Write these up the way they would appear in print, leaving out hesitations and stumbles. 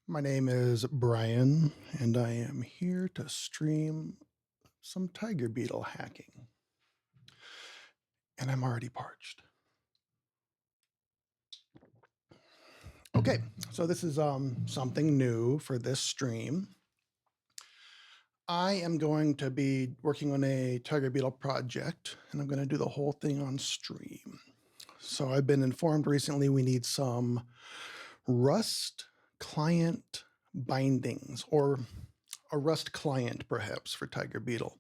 My name is Brian, and I am here to stream some tiger beetle hacking. And I'm already parched. Okay, so this is something new for this stream. I am going to be working on a tiger beetle project, and I'm going to do the whole thing on stream. So I've been informed recently we need some Rust client bindings, or a Rust client perhaps, for tiger beetle.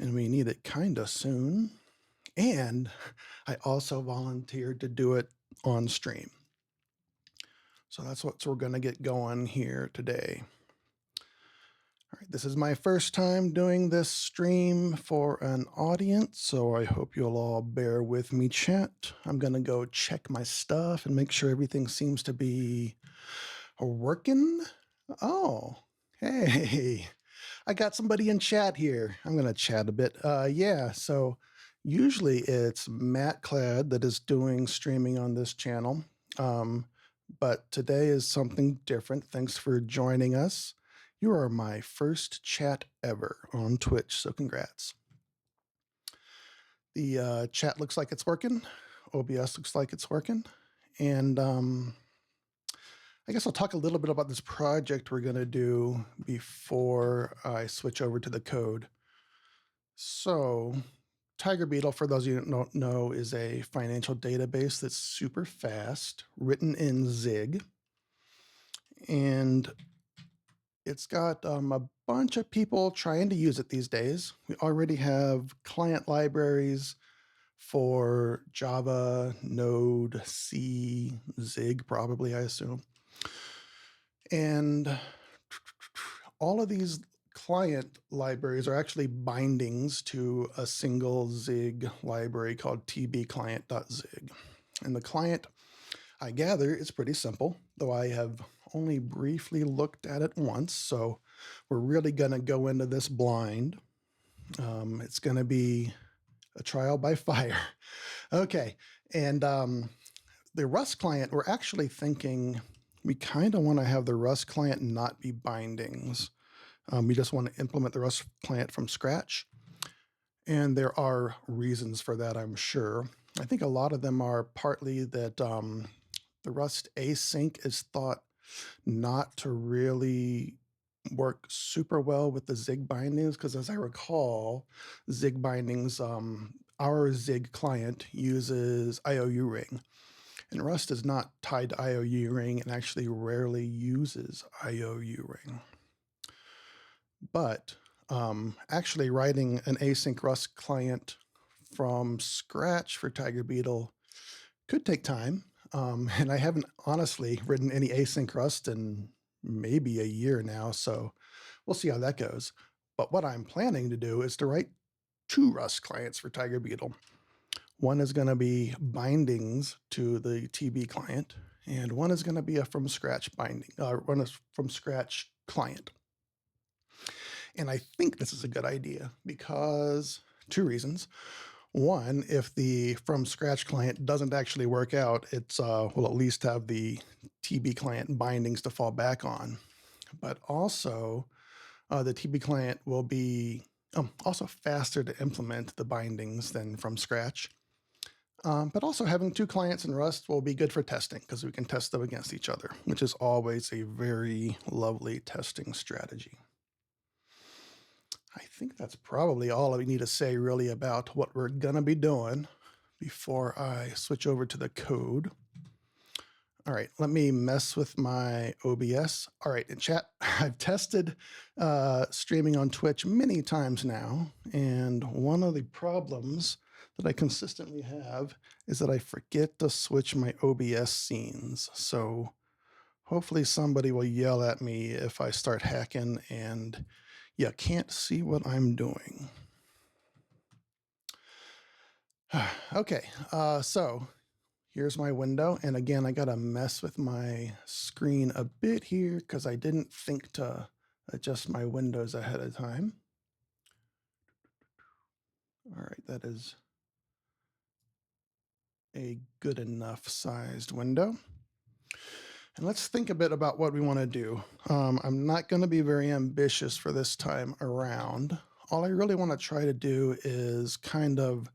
And we need it kind of soon. And I also volunteered to do it on stream. So that's what we're going to get going here today. All right, this is my first time doing this stream for an audience, so I hope you'll all bear with me, chat. I'm going to go check my stuff and make sure everything seems to be working. Oh, hey, I got somebody in chat here. I'm going to chat a bit. Yeah, so usually it's Matt Clad that is doing streaming on this channel. But today is something different. Thanks for joining us. You are my first chat ever on Twitch, so congrats. The chat looks like it's working. OBS looks like it's working. And I guess I'll talk a little bit about this project we're going to do before I switch over to the code. So Tiger Beetle, for those of you that don't know, is a financial database that's super fast, written in Zig. And it's got a bunch of people trying to use it these days. We already have client libraries for Java, Node, C, Zig, probably, I assume. And all of these client libraries are actually bindings to a single Zig library called tbclient.zig. And the client, I gather, is pretty simple, though I have only briefly looked at it once, so we're really going to go into this blind. It's going to be a trial by fire. Okay, and the Rust client, we're actually thinking we kind of want to have the Rust client not be bindings. We just want to implement the Rust client from scratch. And there are reasons for that, I'm sure. I think a lot of them are partly that the Rust async is thought not to really work super well with the Zig bindings, because as I recall, Zig bindings, our Zig client uses IOU ring. And Rust is not tied to IOU ring and actually rarely uses IOU ring. But actually writing an async Rust client from scratch for Tiger Beetle could take time. And I haven't honestly written any async Rust in maybe a year now, so we'll see how that goes. But what I'm planning to do is to write two Rust clients for Tiger Beetle. One is going to be bindings to the TB client, and one is going to be a from scratch binding, one is from scratch client. And I think this is a good idea because two reasons. One, if the from scratch client doesn't actually work out, it's will at least have the TB client bindings to fall back on. But also, the TB client will be also faster to implement the bindings than from scratch. But also having two clients in Rust will be good for testing because we can test them against each other, which is always a very lovely testing strategy. I think that's probably all I need to say really about what we're going to be doing before I switch over to the code. All right, let me mess with my OBS. All right, in chat, I've tested streaming on Twitch many times now, and one of the problems that I consistently have is that I forget to switch my OBS scenes. So hopefully somebody will yell at me if I start hacking and you can't see what I'm doing. Okay, so here's my window. And again, I got to mess with my screen a bit here because I didn't think to adjust my windows ahead of time. All right, that is a good enough sized window. And let's think a bit about what we want to do. I'm not going to be very ambitious for this time around. All I really want to try to do is kind of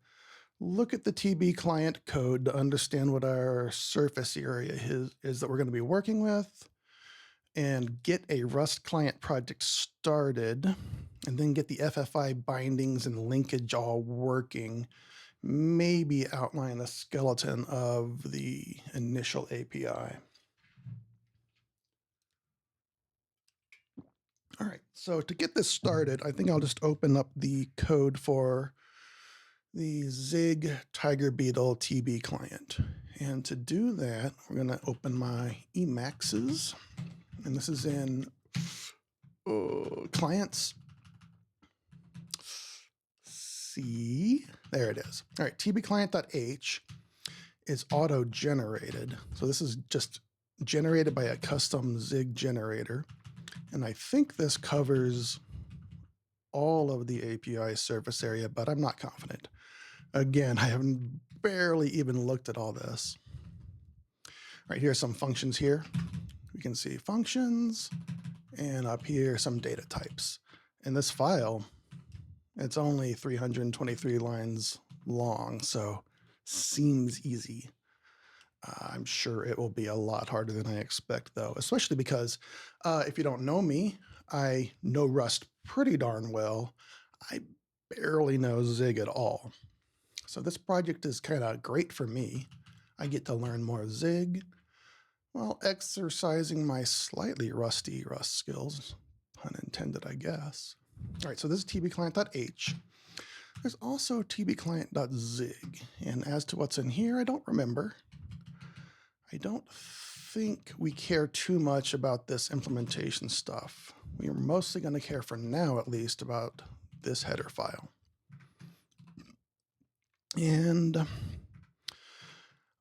look at the TB client code to understand what our surface area is that we're going to be working with, and get a Rust client project started, and then get the FFI bindings and linkage all working. Maybe outline a skeleton of the initial API. All right, so to get this started, I think I'll just open up the code for the Zig Tiger Beetle TB client. And to do that, we're going to open my Emacs, and this is in clients, C, there it is. All right, tbclient.h is auto-generated. So this is just generated by a custom Zig generator. And I think this covers all of the API surface area, but I'm not confident. Again, I haven't barely even looked at all this. All right, here are some functions here. We can see functions, and up here, some data types. In this file, it's only 323 lines long, so seems easy. I'm sure it will be a lot harder than I expect, though, especially because if you don't know me, I know Rust pretty darn well. I barely know Zig at all. So this project is kind of great for me. I get to learn more Zig while exercising my slightly rusty Rust skills, pun intended, I guess. All right, so this is tbclient.h. There's also tbclient.zig, and as to what's in here, I don't remember. I don't think we care too much about this implementation stuff. We are mostly going to care, for now at least, about this header file. And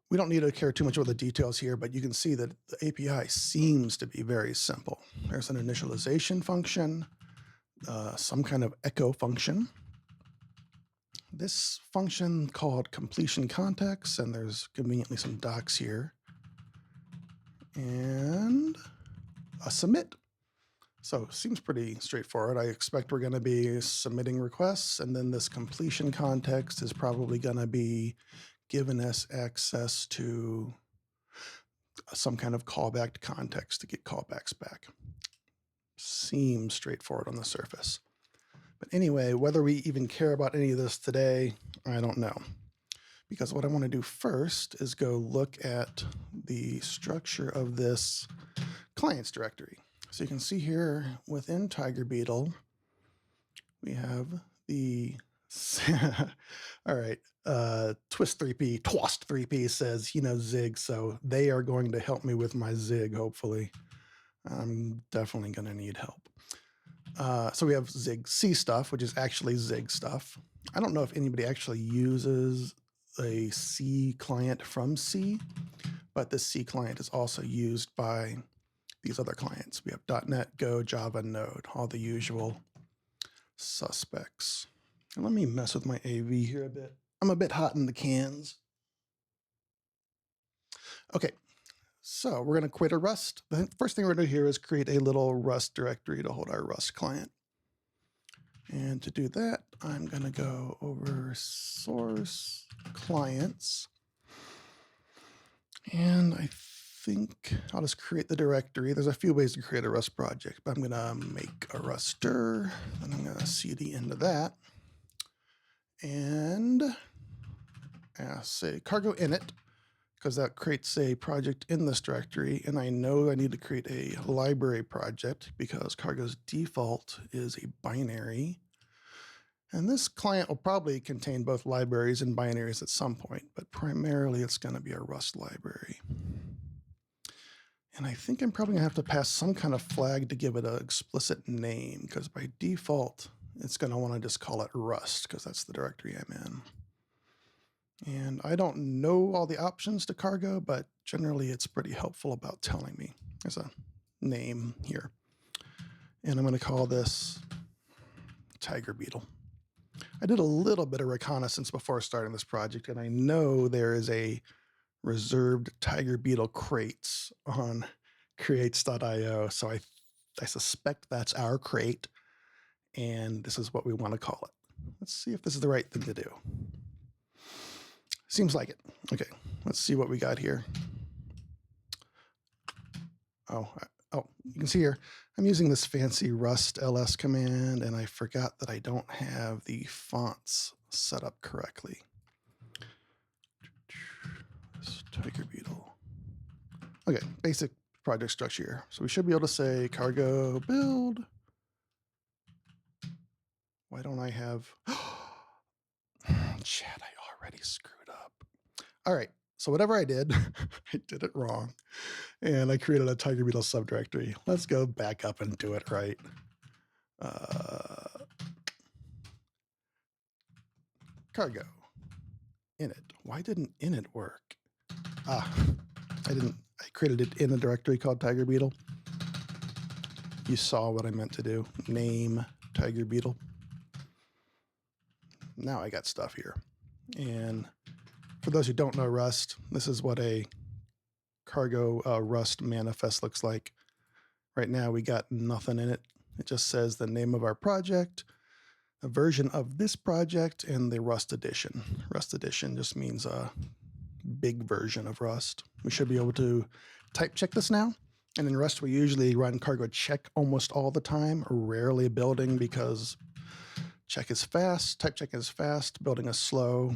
we don't need to care too much about the details here, but you can see that the API seems to be very simple. There's an initialization function, some kind of echo function. This function called completion context, and there's conveniently some docs here. And a submit. So seems pretty straightforward. I expect we're going to be submitting requests, and then this completion context is probably going to be giving us access to some kind of callback to context to get callbacks back. Seems straightforward on the surface. But anyway, whether we even care about any of this today, I don't know. Because what I want to do first is go look at the structure of this clients directory. So you can see here within Tiger Beetle, we have the, all right, Twist3P says, Zig, so they are going to help me with my Zig, hopefully. I'm definitely going to need help. So we have Zig C stuff, which is actually Zig stuff. I don't know if anybody actually uses a C client from C, but the C client is also used by these other clients. We have .NET, Go, Java, Node, all the usual suspects. And let me mess with my AV here a bit. I'm a bit hot in the cans. Okay, so we're going to create a Rust. The first thing we're going to do here is create a little Rust directory to hold our Rust client. And to do that, I'm going to go over source clients. And I think I'll just create the directory. There's a few ways to create a Rust project, but I'm going to make a Ruster, and I'm going to cd into that. And say cargo init, because that creates a project in this directory. And I know I need to create a library project because cargo's default is a binary. And this client will probably contain both libraries and binaries at some point, but primarily it's going to be a Rust library. And I think I'm probably going to have to pass some kind of flag to give it an explicit name, because by default, it's going to want to just call it Rust, because that's the directory I'm in. And I don't know all the options to cargo, but generally it's pretty helpful about telling me. There's a name here. And I'm going to call this Tiger Beetle. I did a little bit of reconnaissance before starting this project, and I know there is a reserved Tiger Beetle crates on creates.io. So I suspect that's our crate, and this is what we want to call it. Let's see if this is the right thing to do. Seems like it. Okay, let's see what we got here. Oh, you can see here, I'm using this fancy Rust ls command, and I forgot that I don't have the fonts set up correctly. This Tiger Beetle. Okay, basic project structure here. So we should be able to say cargo build. Why don't I have... Chat, I already screwed up. All right, so whatever I did, I did it wrong. And I created a Tiger Beetle subdirectory. Let's go back up and do it right. Cargo. Init. Why didn't init work? I created it in a directory called Tiger Beetle. You saw what I meant to do. Name Tiger Beetle. Now I got stuff here. And for those who don't know Rust, this is what a cargo Rust manifest looks like. Right now we got nothing in it. It just says the name of our project, a version of this project, and the Rust edition. Rust edition just means a big version of Rust. We should be able to type check this now. And in Rust, we usually run cargo check almost all the time, rarely building because check is fast, type check is fast, building is slow.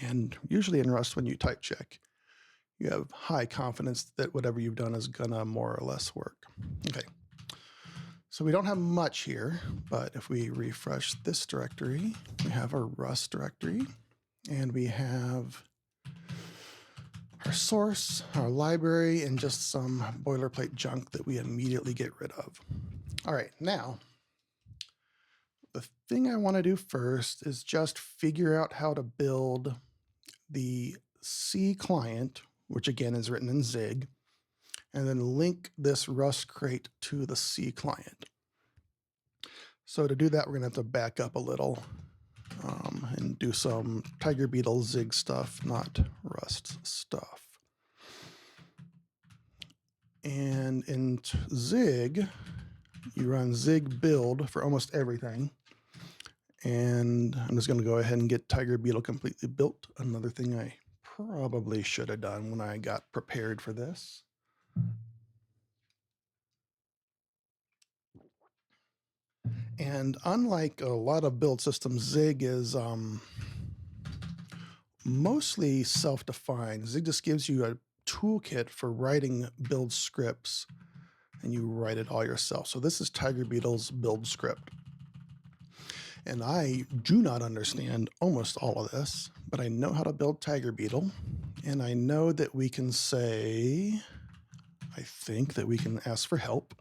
And usually in Rust, when you type check, you have high confidence that whatever you've done is gonna more or less work. Okay. So we don't have much here, but if we refresh this directory, we have our Rust directory, and we have our source, our library, and just some boilerplate junk that we immediately get rid of. All right, now, the thing I want to do first is just figure out how to build the C client, which again is written in Zig, and then link this Rust crate to the C client. So to do that, we're going to have to back up a little and do some Tiger Beetle Zig stuff, not Rust stuff. And in Zig, you run Zig build for almost everything. And I'm just going to go ahead and get Tiger Beetle completely built. Another thing I probably should have done when I got prepared for this. And unlike a lot of build systems, Zig is mostly self-defined. Zig just gives you a toolkit for writing build scripts, and you write it all yourself. So this is Tiger Beetle's build script. And I do not understand almost all of this, but I know how to build Tiger Beetle. And I know that we can say, I think that we can ask for help.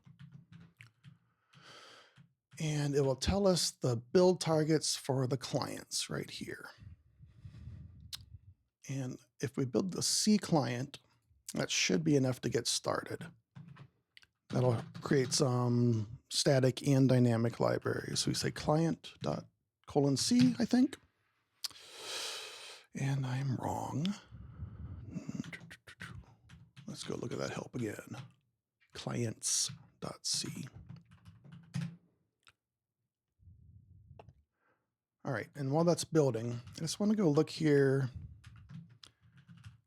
And it will tell us the build targets for the clients right here. And if we build the C client, that should be enough to get started. That'll create some static and dynamic libraries. So we say client.:C, I think. And I'm wrong. Let's go look at that help again. Clients.C. All right, and while that's building, I just want to go look here.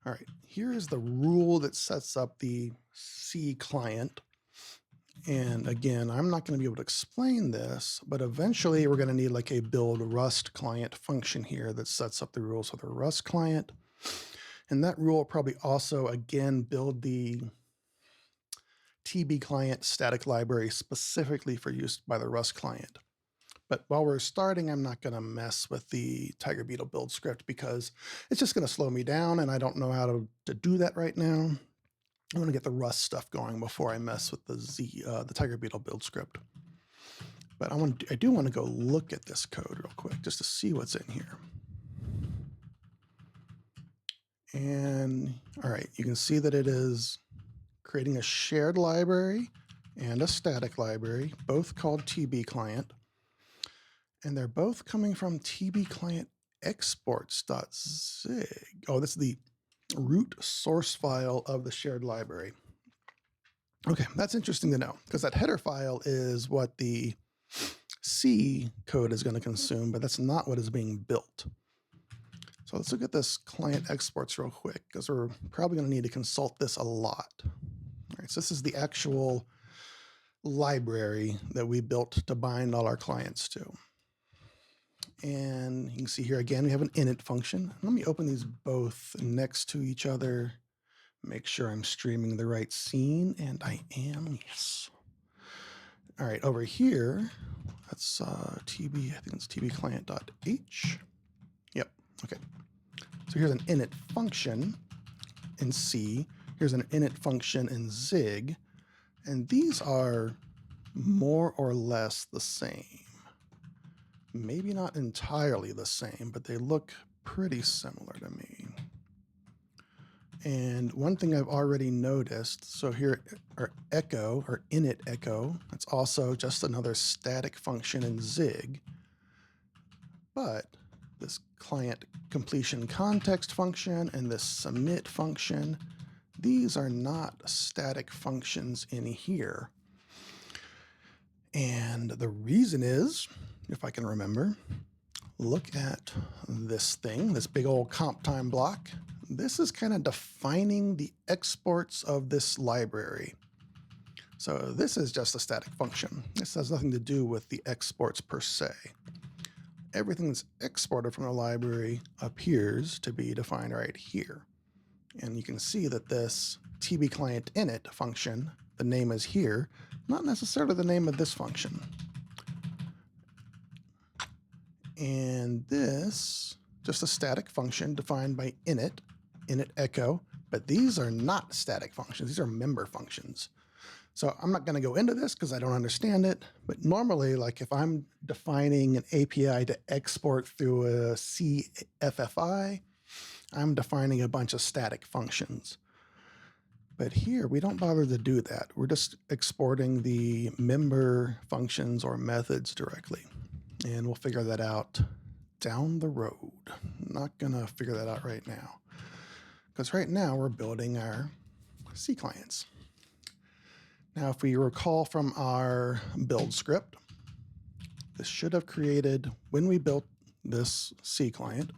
All right, here is the rule that sets up the C client. And again, I'm not going to be able to explain this, but eventually we're going to need like a build Rust client function here that sets up the rules for the Rust client. And that rule will probably also, again, build the TB client static library specifically for use by the Rust client. But while we're starting, I'm not going to mess with the Tiger Beetle build script because it's just going to slow me down, and I don't know how to do that right now. I want to get the Rust stuff going before I mess with the Tiger Beetle build script. But I do want to go look at this code real quick just to see what's in here. And all right, you can see that it is creating a shared library and a static library, both called TB client. And they're both coming from TB client exports.zig. Oh, this is the root source file of the shared library. Okay, that's interesting to know because that header file is what the C code is going to consume, but that's not what is being built. So let's look at this client exports real quick because we're probably going to need to consult this a lot. All right, so this is the actual library that we built to bind all our clients to. And you can see here again, we have an init function. Let me open these both next to each other, make sure I'm streaming the right scene, and I am, yes. All right, over here, that's TB, I think it's tbclient.h. Yep, okay. So here's an init function in C. Here's an init function in Zig. And these are more or less the same. Maybe not entirely the same, but they look pretty similar to me. And one thing I've already noticed, so here our echo, or init echo, that's also just another static function in Zig. But this client completion context function and this submit function, these are not static functions in here. And the reason is, if I can remember, look at this thing, this big old comp time block. This is kind of defining the exports of this library. So this is just a static function. This has nothing to do with the exports per se. Everything that's exported from the library appears to be defined right here. And you can see that this tbclientinit function, the name is here, not necessarily the name of this function. And this, just a static function defined by init echo, but these are not static functions. These are member functions. So I'm not going to go into this because I don't understand it. But normally, like if I'm defining an API to export through a CFFI, I'm defining a bunch of static functions. But here, we don't bother to do that. We're just exporting the member functions or methods directly. And we'll figure that out down the road. I'm not going to figure that out right now. Because right now, we're building our C clients. Now, if we recall from our build script, this should have created, when we built this C client,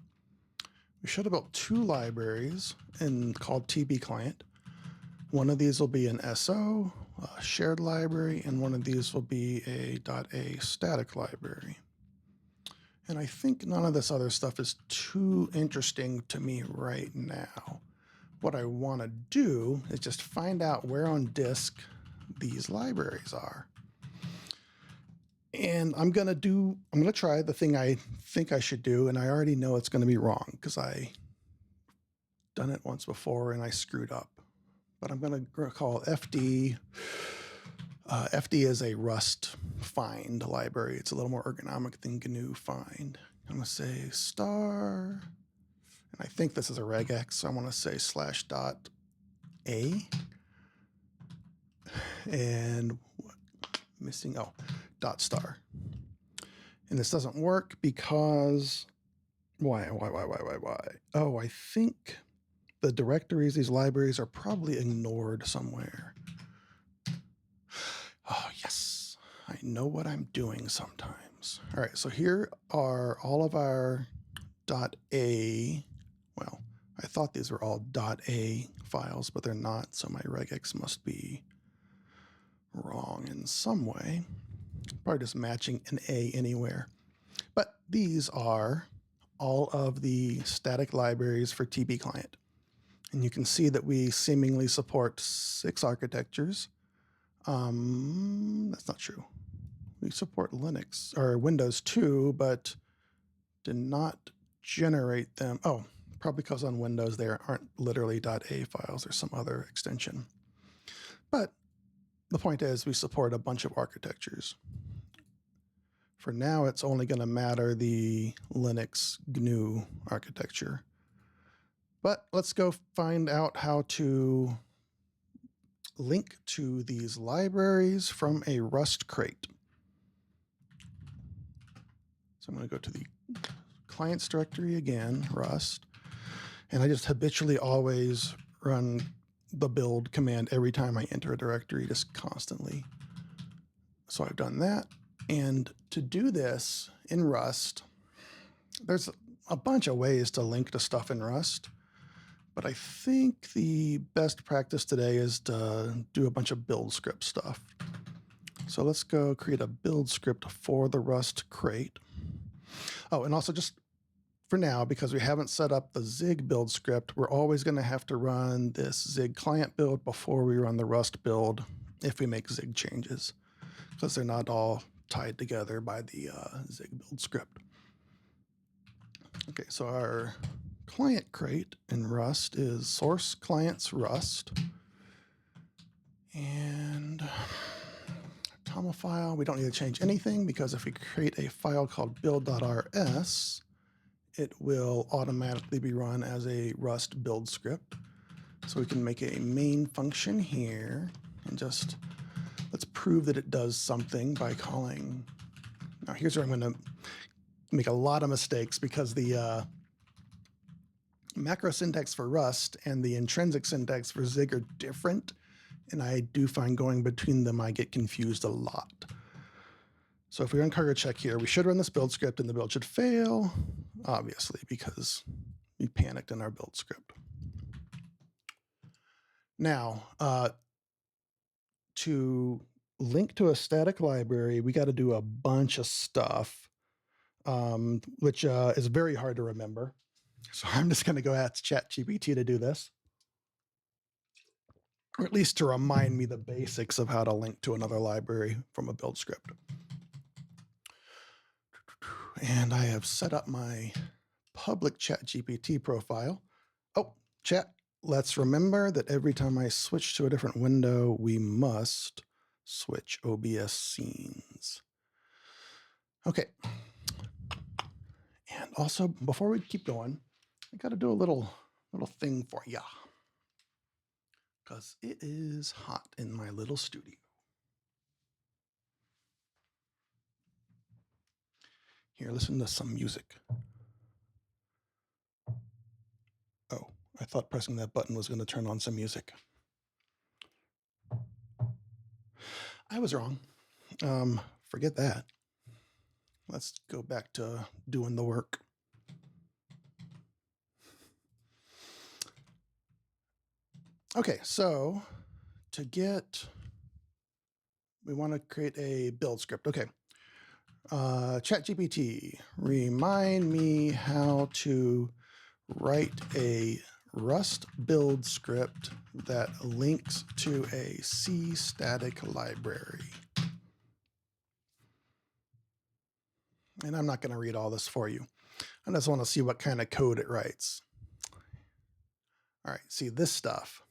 we should have built two libraries called tbclient. One of these will be an SO, a shared library, and one of these will be a .a static library. And I think none of this other stuff is too interesting to me right now. What I want to do is just find out where on disk these libraries are. And I'm going to try the thing I think I should do, and I already know it's going to be wrong because I done it once before and I screwed up. But I'm going to call FD. FD is a Rust find library. It's a little more ergonomic than GNU find. I'm going to say star, and I think this is a regex, so I want to say /.a. And missing, .star. And this doesn't work because, why? Oh, I think the directories, these libraries are probably ignored somewhere. Oh, yes, I know what I'm doing sometimes. All right, so here are all of our .a, well, I thought these were all .a files, but they're not, so my regex must be wrong in some way. Probably just matching an A anywhere. But these are all of the static libraries for tbclient. And you can see that we seemingly support 6 architectures. That's not true. We support Linux or Windows 2, but did not generate them. Oh, probably because on Windows there aren't literally .a files or some other extension. But the point is we support a bunch of architectures. For now, it's only going to matter the Linux GNU architecture. But let's go find out how to link to these libraries from a Rust crate. So I'm going to go to the clients directory again, Rust, and I just habitually always run the build command every time I enter a directory, just constantly. So I've done that. And to do this in Rust, there's a bunch of ways to link to stuff in Rust, but I think the best practice today is to do a bunch of build script stuff. So let's go create a build script for the Rust crate. Oh, and also just for now, because we haven't set up the Zig build script, we're always going to have to run this Zig client build before we run the Rust build if we make Zig changes, because they're not all tied together by the Zig build script. Okay, so our client crate in Rust is source clients Rust. And Tama file, we don't need to change anything because if we create a file called build.rs, it will automatically be run as a Rust build script. So we can make a main function here and just let's prove that it does something by calling. Now here's where I'm going to make a lot of mistakes because the macro syntax for Rust and the intrinsic syntax for Zig are different. And I do find going between them, I get confused a lot. So if we run cargo check here, we should run this build script and the build should fail, obviously, because we panicked in our build script. Now, to link to a static library, we got to do a bunch of stuff, which is very hard to remember. So I'm just going to go ask ChatGPT to do this, or at least to remind me the basics of how to link to another library from a build script. And I have set up my public ChatGPT profile. Oh, chat, let's remember that every time I switch to a different window, we must switch OBS scenes. Okay. And also, before we keep going, I got to do a little thing for ya, because it is hot in my little studio. Here, listen to some music. Oh, I thought pressing that button was going to turn on some music. I was wrong. Forget that. Let's go back to doing the work. Okay, so to get, we want to create a build script. Okay. ChatGPT, remind me how to write a Rust build script that links to a C static library. And I'm not going to read all this for you. I just want to see what kind of code it writes. All right, see this stuff.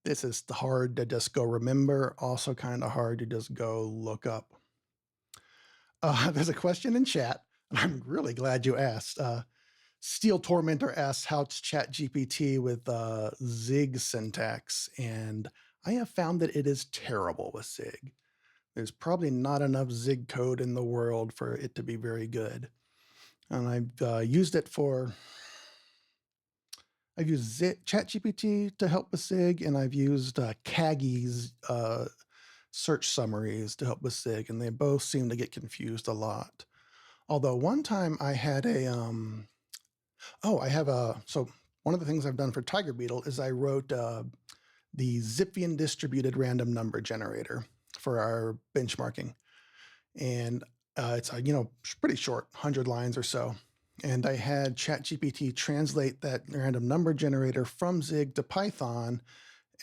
This is hard to just go remember, also kind of hard to just go look up. There's a question in chat, and I'm really glad you asked. Steel Tormentor asks how to chat GPT with Zig syntax, and I have found that it is terrible with Zig. There's probably not enough Zig code in the world for it to be very good. And I've used it for, I've used ChatGPT to help with Zig, and I've used Kaggie's search summaries to help with Zig, and they both seem to get confused a lot. Although one time I had a, so one of the things I've done for Tiger Beetle is I wrote the Zipfian distributed random number generator for our benchmarking. And it's, pretty short, 100 lines or so. And I had ChatGPT translate that random number generator from Zig to Python,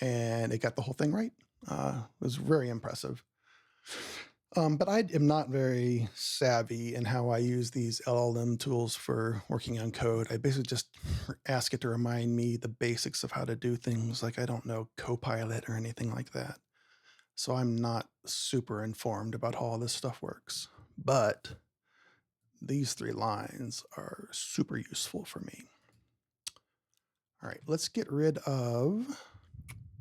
and it got the whole thing right. It was very impressive. But I am not very savvy in how I use these LLM tools for working on code. I basically just ask it to remind me the basics of how to do things, like I don't know Copilot or anything like that. So I'm not super informed about how all this stuff works. But these 3 lines are super useful for me. All right, let's get rid of,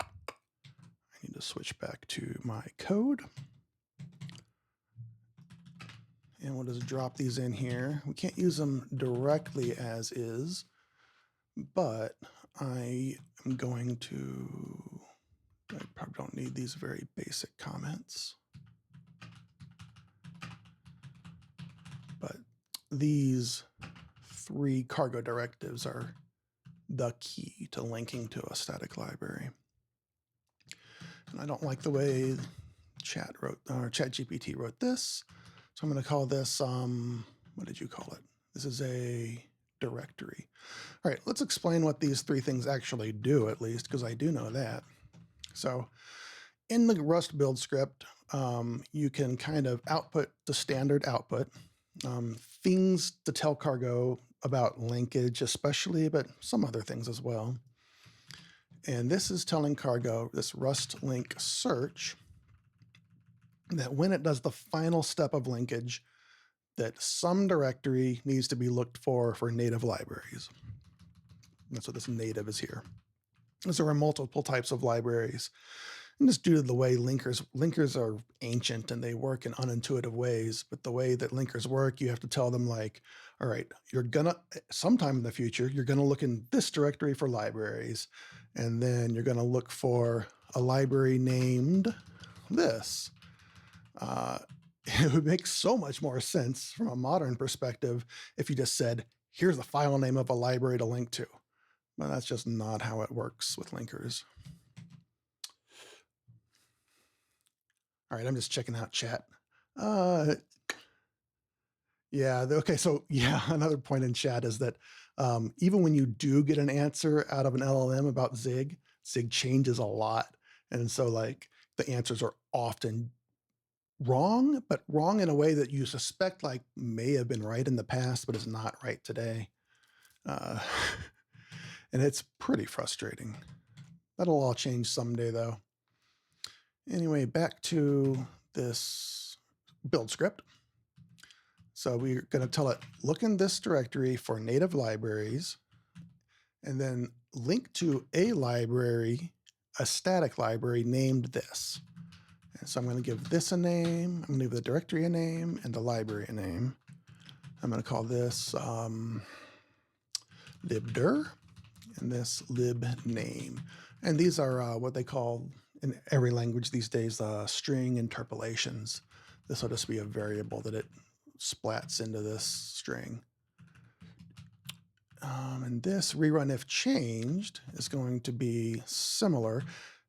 I need to switch back to my code. And we'll just drop these in here. We can't use them directly as is, but I am going to, I probably don't need these very basic comments, but these 3 cargo directives are the key to linking to a static library. And I don't like the way ChatGPT wrote this, so I'm going to call this, what did you call it? This is a directory. All right, let's explain what these 3 things actually do, at least, because I do know that. So in the Rust build script, you can kind of output the standard output, things to tell cargo about linkage especially, but some other things as well. And this is telling cargo, this Rust link search, that when it does the final step of linkage, that some directory needs to be looked for native libraries. That's what this native is here. There are multiple types of libraries. And just due to the way linkers are ancient and they work in unintuitive ways, but the way that linkers work, you have to tell them like, all right, you're gonna, sometime in the future, you're gonna look in this directory for libraries, and then you're gonna look for a library named this. It would make so much more sense from a modern perspective if you just said, here's the file name of a library to link to. But that's just not how it works with linkers. All right, I'm just checking out chat. Yeah, okay, so yeah, another point in chat is that even when you do get an answer out of an LLM about Zig changes a lot. And so like the answers are often wrong, but wrong in a way that you suspect like may have been right in the past, but is not right today. And it's pretty frustrating. That'll all change someday though. Anyway, back to this build script. So we're going to tell it, look in this directory for native libraries, and then link to a library, a static library named this. And so I'm going to give this a name, I'm going to give the directory a name, and the library a name. I'm going to call this libdir, and this libname. And these are what they call, in every language these days, string interpolations. This will just be a variable that it splats into this string. And this rerun if changed is going to be similar.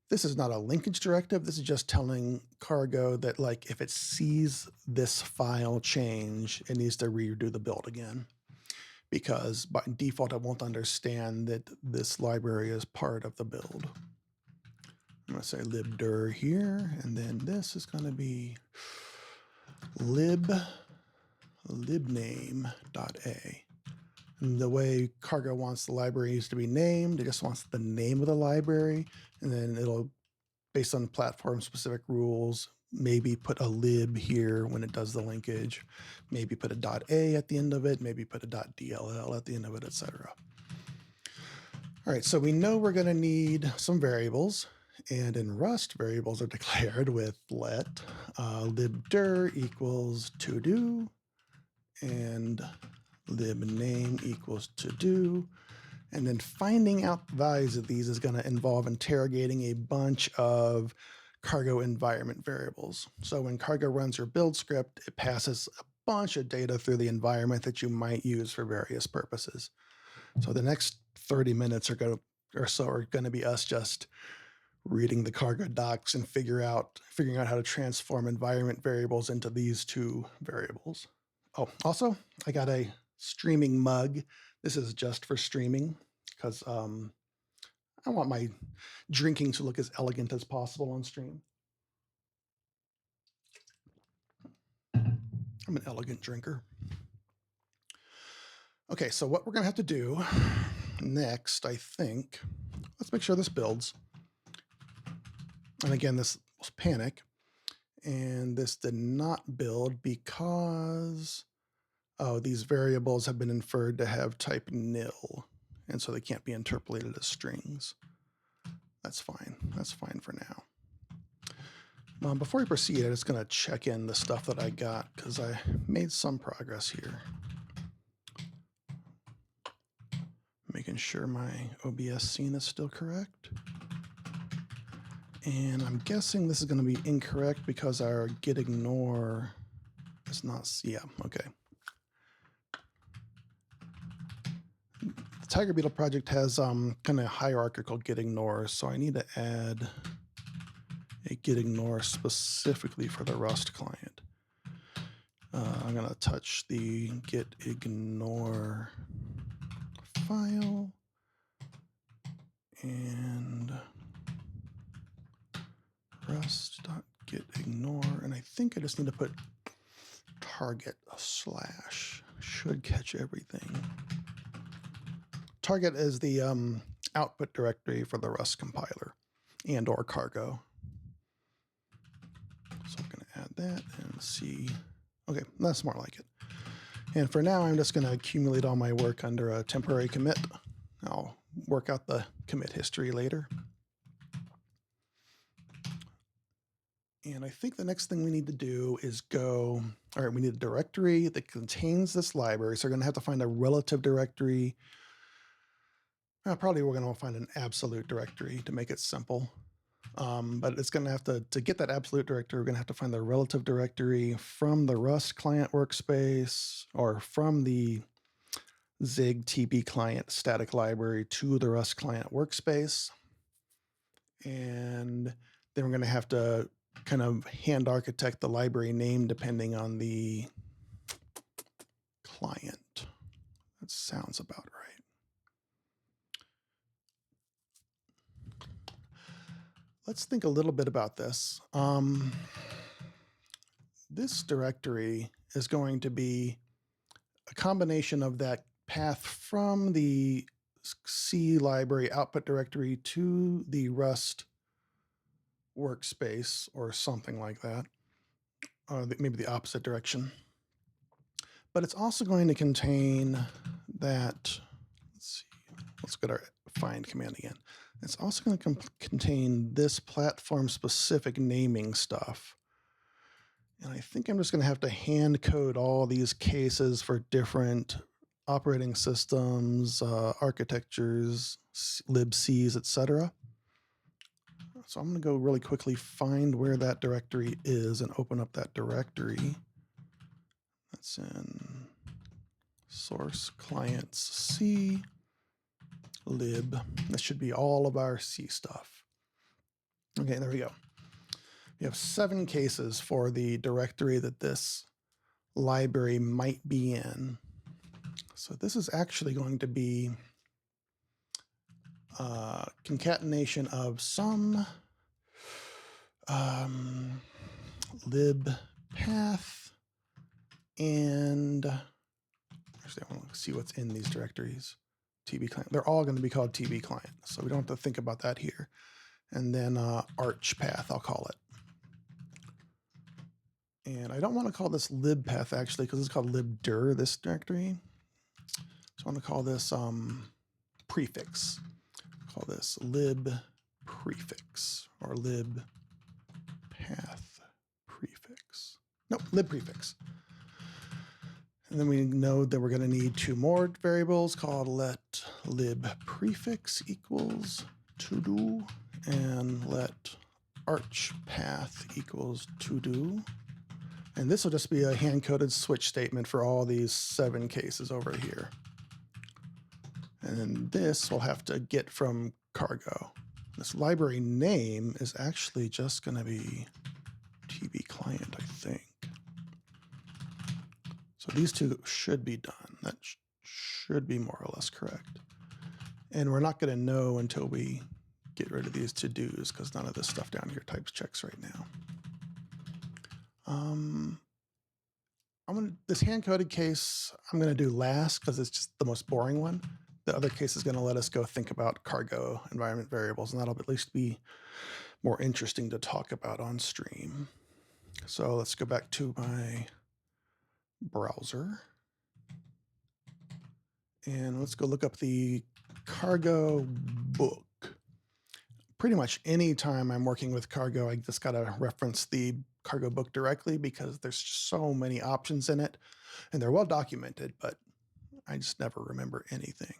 This is not a linkage directive. This is just telling cargo that like if it sees this file change, it needs to redo the build again, because by default it won't understand that this library is part of the build. I'm going to say libdir here, and then this is going to be libname.a. And the way cargo wants the libraries to be named, it just wants the name of the library, and then it'll, based on platform specific rules, maybe put a lib here when it does the linkage, maybe put a .a at the end of it, maybe put a .dll at the end of it, etc. All right, so we know we're going to need some variables, and in Rust, variables are declared with let libdir equals to do, and libname equals to do. And then finding out the values of these is going to involve interrogating a bunch of cargo environment variables. So when cargo runs your build script, it passes a bunch of data through the environment that you might use for various purposes. So the next 30 minutes are going to be us just reading the cargo docs and figuring out how to transform environment variables into these 2 variables. Oh, also, I got a streaming mug. This is just for streaming because I want my drinking to look as elegant as possible on stream. I'm an elegant drinker. Okay, so what we're going to have to do next, I think, let's make sure this builds. And again, this was panic. And this did not build because, oh, these variables have been inferred to have type nil. And so they can't be interpolated as strings. That's fine. That's fine for now. Before we proceed, I'm just going to check in the stuff that I got because I made some progress here. Making making sure my OBS scene is still correct. And I'm guessing this is going to be incorrect because our get ignore is not, yeah, okay. The Tiger Beetle project has kind of hierarchical get ignore, so I need to add a get ignore specifically for the Rust client. I'm going to touch the get ignore file and rust.getIgnore, and I think I just need to put target slash. Should catch everything. Target is the output directory for the Rust compiler and or cargo. So I'm going to add that and see. Okay, that's more like it. And for now, I'm just going to accumulate all my work under a temporary commit. I'll work out the commit history later. And I think the next thing we need to do is go, all right, we need a directory that contains this library. So we're going to have to find a relative directory. Probably we're going to find an absolute directory to make it simple. But it's going to have to get that absolute directory, we're going to have to find the relative directory from the Rust client workspace or from the Zig TB client static library to the Rust client workspace. And then we're going to have to kind of hand architect the library name depending on the client. That sounds about right. Let's think a little bit about this. This directory is going to be a combination of that path from the C library output directory to the Rust workspace or something like that, or maybe the opposite direction. But it's also going to contain that, let's go to our find command again. It's also going to contain this platform specific naming stuff. And I think I'm just going to have to hand code all these cases for different operating systems, architectures, libcs, etc. So I'm going to go really quickly find where that directory is and open up that directory. That's in source clients C lib. This should be all of our C stuff. Okay, there we go. We have 7 cases for the directory that this library might be in. So this is actually going to be concatenation of some lib path and actually I want to see what's in these directories. TB client. They're all going to be called TB client, so we don't have to think about that here. And then arch path, I'll call it. And I don't want to call this lib path actually because it's called libdir, this directory. So I want to call this prefix. Call this lib prefix or lib path prefix. No, lib prefix. And then we know that we're going to need 2 more variables called let lib prefix equals to do and let arch path equals to do. And this will just be a hand-coded switch statement for all these 7 cases over here. And then this we'll have to get from cargo. This library name is actually just going to be TB client, I think. So these 2 should be done. That should be more or less correct. And we're not going to know until we get rid of these to-dos because none of this stuff down here types checks right now. This hand-coded case I'm going to do last because it's just the most boring one. The other case is going to let us go think about cargo environment variables, and that'll at least be more interesting to talk about on stream. So let's go back to my browser. And let's go look up the cargo book. Pretty much any time I'm working with cargo, I just got to reference the cargo book directly because there's just so many options in it. And they're well documented, but I just never remember anything.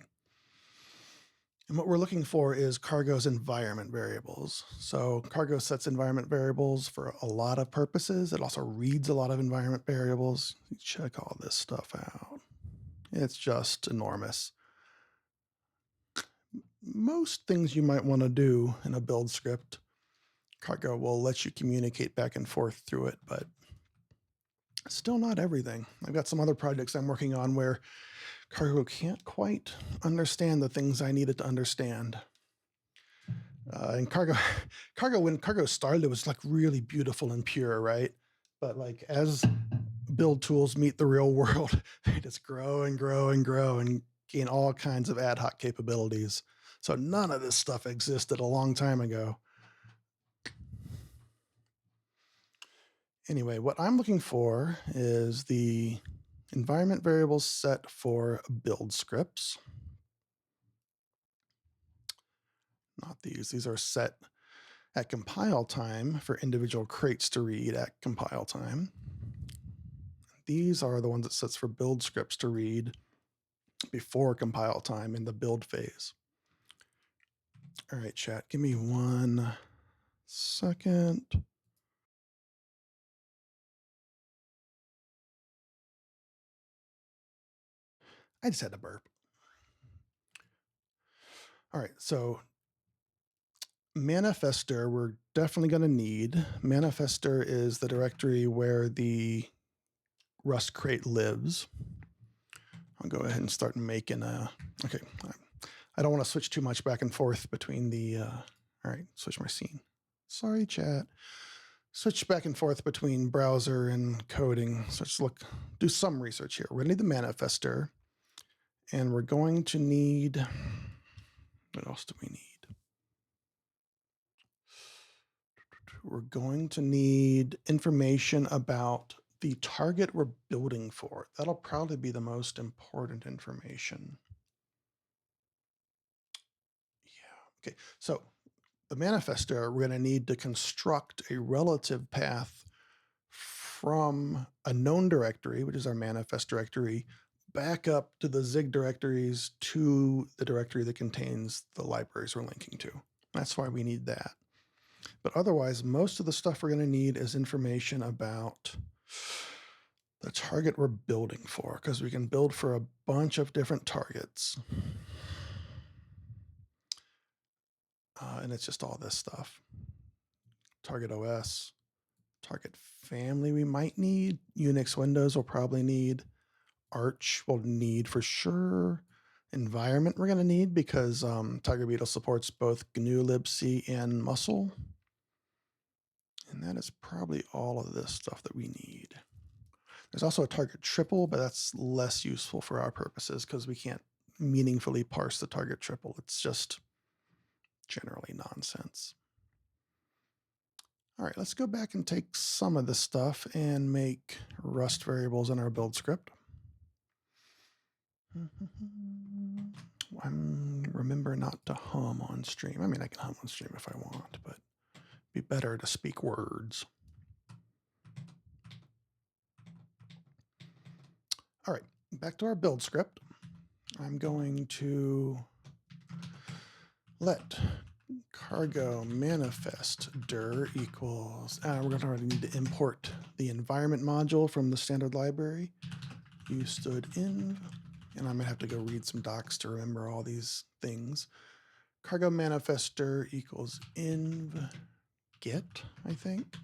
And what we're looking for is cargo's environment variables. So cargo sets environment variables for a lot of purposes. It also reads a lot of environment variables. Check all this stuff out. It's just enormous. Most things you might want to do in a build script, cargo will let you communicate back and forth through it, but still not everything. I've got some other projects I'm working on where cargo can't quite understand the things I need it to understand. And cargo, when cargo started, it was like really beautiful and pure, right? But like as build tools meet the real world, they just grow and grow and grow and gain all kinds of ad hoc capabilities. So none of this stuff existed a long time ago. Anyway, what I'm looking for is the environment variables set for build scripts. Not these. These are set at compile time for individual crates to read at compile time. These are the ones it sets for build scripts to read before compile time in the build phase. All right, chat, give me 1 second. I just had to burp. All right, so manifester we're definitely going to need. Manifester is the directory where the Rust crate lives. I'll go ahead and start making okay. I don't want to switch too much back and forth between the, all right, switch my scene. Sorry, chat. Switch back and forth between browser and coding. So let's do some research here. We're going to need the manifester, and we're going to need, what else do we need? We're going to need information about the target we're building for. That'll probably be the most important information. Yeah, okay. So the manifester, we're going to need to construct a relative path from a known directory, which is our manifest directory, back up to the zig directories to the directory that contains the libraries we're linking to. That's why we need that. But otherwise, most of the stuff we're going to need is information about the target we're building for, because we can build for a bunch of different targets. And it's just all this stuff. Target OS, target family we might need. Unix Windows will probably need. Arch will need for sure. Environment we're going to need because Tiger Beetle supports both GNU libc and musl. And that is probably all of this stuff that we need. There's also a target triple, but that's less useful for our purposes because we can't meaningfully parse the target triple. It's just generally nonsense. All right, let's go back and take some of this stuff and make Rust variables in our build script. Remember not to hum on stream. I mean, I can hum on stream if I want, but it'd be better to speak words. All right, back to our build script. I'm going to let cargo manifest dir equals, we're going to need to import the environment module from the standard library. U_std_env, and I'm going to have to go read some docs to remember all these things. Cargo manifest dir equals env get, I think.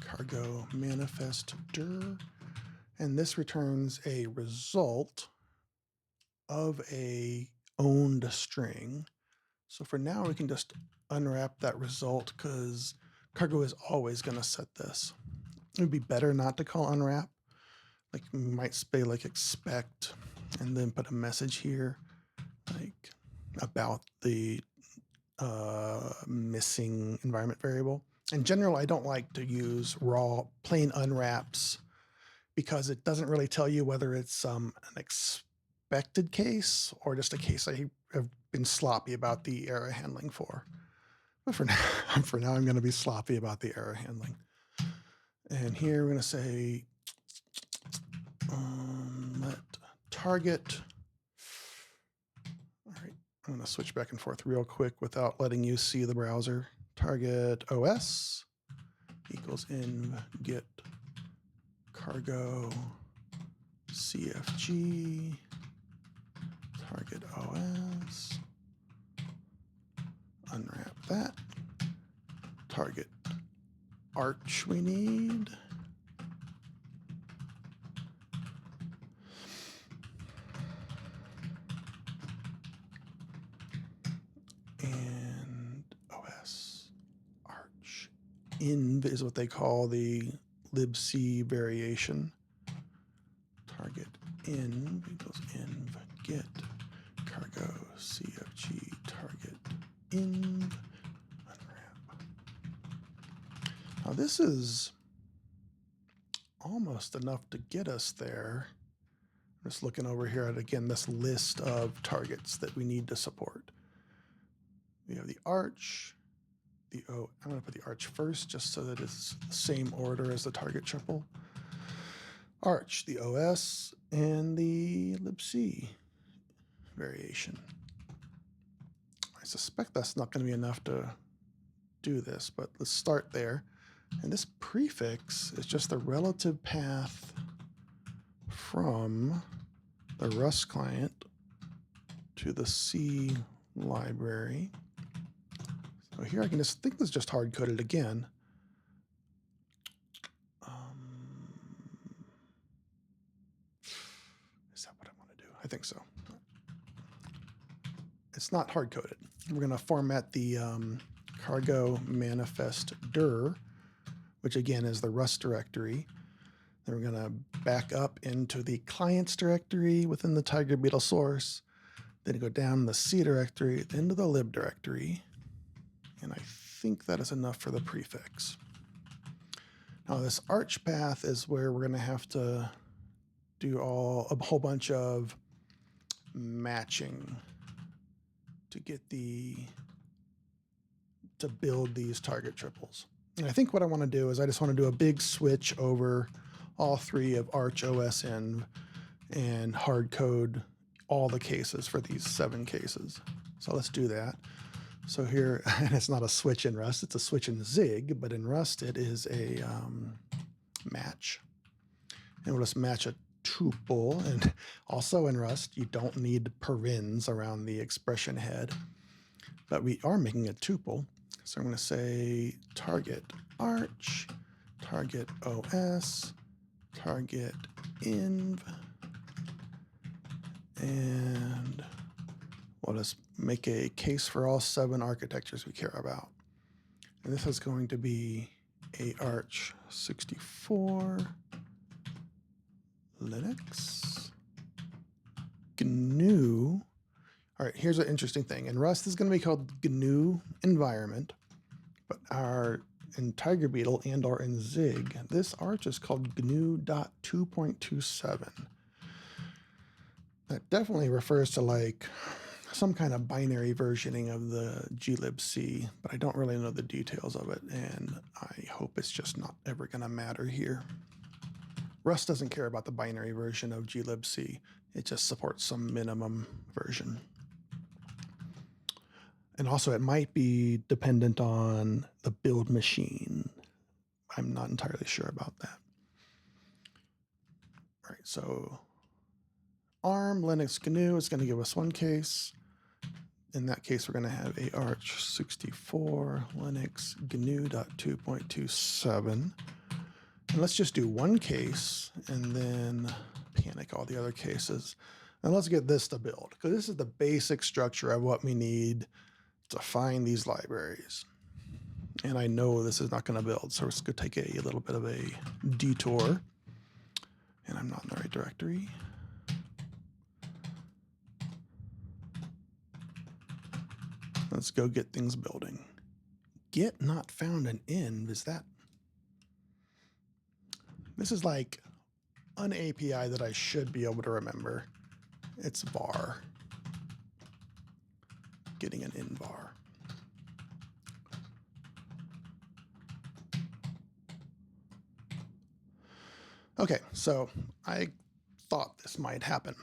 Cargo manifest dir, and this returns a result of a owned string. So for now, we can just unwrap that result because cargo is always going to set this. It would be better not to call unwrap. Like we might say like expect and then put a message here like about the missing environment variable. In general, I don't like to use raw plain unwraps because it doesn't really tell you whether it's an expected case or just a case I have been sloppy about the error handling for. But for now, I'm going to be sloppy about the error handling. And here we're going to say let target. All right, I'm going to switch back and forth real quick without letting you see the browser. Target OS equals env get cargo CFG target OS. Unwrap that. Target arch we need. And OS arch. Env is what they call the libc variation. Target env equals env get cargo CFG target env unwrap. Now this is almost enough to get us there. I'm just looking over here at, again, this list of targets that we need to support. We have the arch, I'm going to put the arch first just so that it's the same order as the target triple. Arch, the OS, and the libc variation. I suspect that's not going to be enough to do this, but let's start there. And this prefix is just the relative path from the Rust client to the C library. So here I can just think this is just hard coded again. Is that what I want to do? I think so. It's not hard coded. We're going to format the cargo manifest dir, which again is the Rust directory. Then we're going to back up into the clients directory within the Tiger Beetle source. Then go down the C directory into the lib directory. And I think that is enough for the prefix. Now this arch path is where we're going to have to do a whole bunch of matching to get to build these target triples. And I think what I want to do is I just want to do a big switch over all three of arch, OS, env, and hard code all the cases for these 7 cases. So let's do that. So here, and it's not a switch in Rust, it's a switch in Zig, but in Rust it is a match. And we'll just match a tuple. And also in Rust, you don't need parens around the expression head, but we are making a tuple. So I'm going to say target arch, target OS, target env, and we'll just make a case for all 7 architectures we care about. And this is going to be a arch 64 Linux GNU. All right, here's an interesting thing. In Rust, this is going to be called GNU environment, but in Tiger Beetle and or in Zig, this arch is called GNU.2.27. That definitely refers to like some kind of binary versioning of the glibc, but I don't really know the details of it, and I hope it's just not ever going to matter here. Rust doesn't care about the binary version of glibc. It just supports some minimum version. And also it might be dependent on the build machine. I'm not entirely sure about that. All right, so ARM Linux GNU is going to give us one case. In that case, we're going to have a arch 64 Linux GNU.2.27. And let's just do one case and then panic all the other cases. And let's get this to build, because this is the basic structure of what we need to find these libraries. And I know this is not going to build, so it's going to take a little bit of a detour. And I'm not in the right directory. Let's go get things building. Get not found in env, is that? This is like an API that I should be able to remember. It's var. Getting an invar. Okay, so I thought this might happen.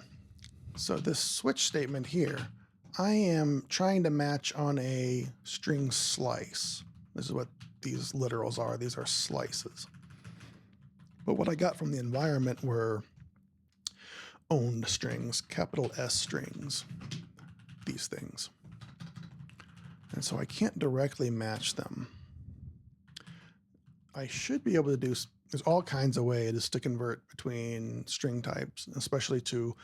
So this switch statement here, I am trying to match on a string slice. This is what these literals are. These are slices. But what I got from the environment were owned strings, capital S strings, these things. And so I can't directly match them. I should be able to do, there's all kinds of ways to convert between string types, especially to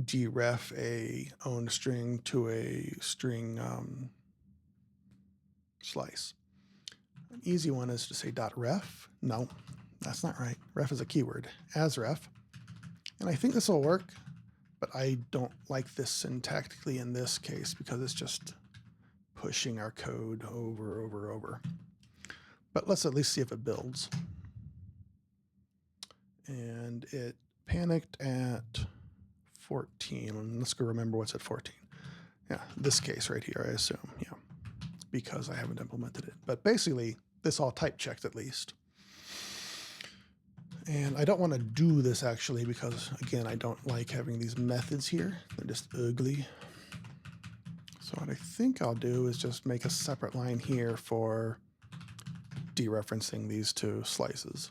deref a owned string to a string slice. An easy one is to say .ref. No, that's not right. Ref is a keyword. As ref. And I think this will work, but I don't like this syntactically in this case because it's just pushing our code over. But let's at least see if it builds. And it panicked at 14. Let's go remember what's at 14. Yeah, this case right here, I assume. Yeah, because I haven't implemented it. But basically, this all type checked at least. And I don't want to do this actually because, again, I don't like having these methods here. They're just ugly. So what I think I'll do is just make a separate line here for dereferencing these two slices.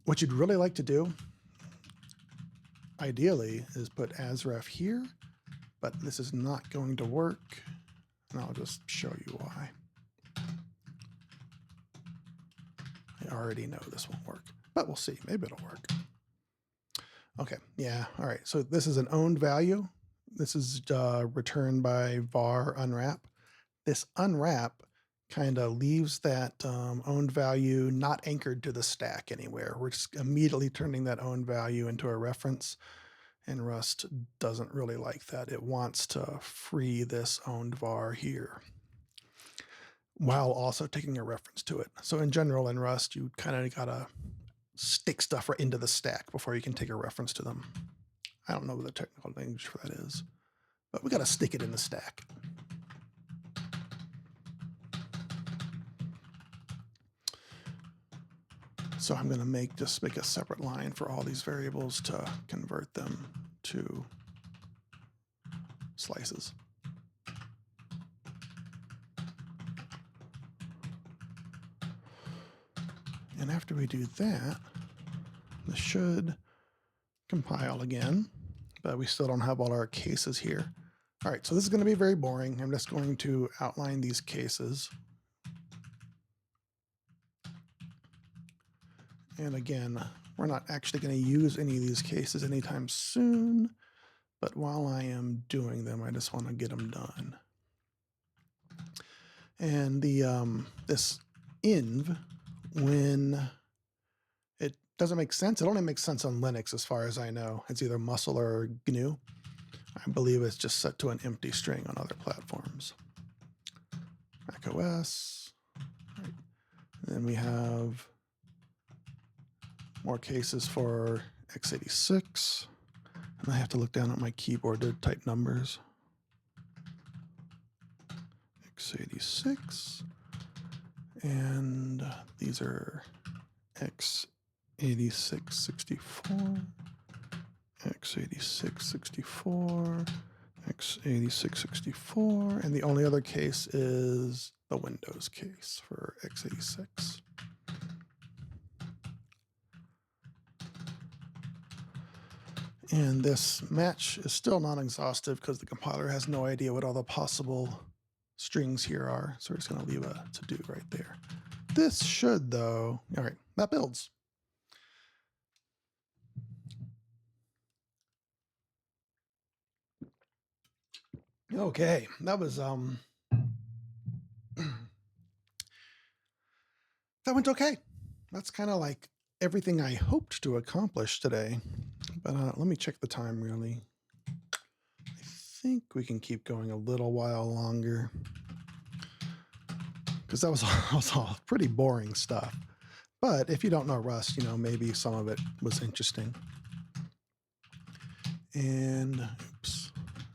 What you'd really like to do, ideally, is put asref here, but this is not going to work. And I'll just show you why. I already know this won't work, but we'll see. Maybe it'll work. Okay, yeah, all right. So this is an owned value. This is returned by var unwrap. This unwrap kind of leaves that owned value not anchored to the stack anywhere. We're just immediately turning that owned value into a reference, and Rust doesn't really like that. It wants to free this owned var here while also taking a reference to it. So in general in Rust, you kind of gotta stick stuff right into the stack before you can take a reference to them. I don't know what the technical language for that is, but we gotta stick it in the stack. So I'm going to just make a separate line for all these variables to convert them to slices. And after we do that, this should compile again, but we still don't have all our cases here. All right, so this is going to be very boring. I'm just going to outline these cases. And again, we're not actually going to use any of these cases anytime soon, but while I am doing them, I just want to get them done. And the this inv, when it doesn't make sense, it only makes sense on Linux as far as I know. It's either musl or GNU. I believe it's just set to an empty string on other platforms. Mac OS. Right. Then we have more cases for x86. And I have to look down at my keyboard to type numbers. x86. And these are x86 64, x86 64, x86 64, and the only other case is the Windows case for x86. And this match is still non-exhaustive because the compiler has no idea what all the possible strings here are. So we're just going to leave a to-do right there. This should, though, all right, that builds. Okay, that was, that went okay. That's kind of like everything I hoped to accomplish today. But let me check the time really. I think we can keep going a little while longer because that was all pretty boring stuff. But if you don't know Rust, you know, maybe some of it was interesting. And oops,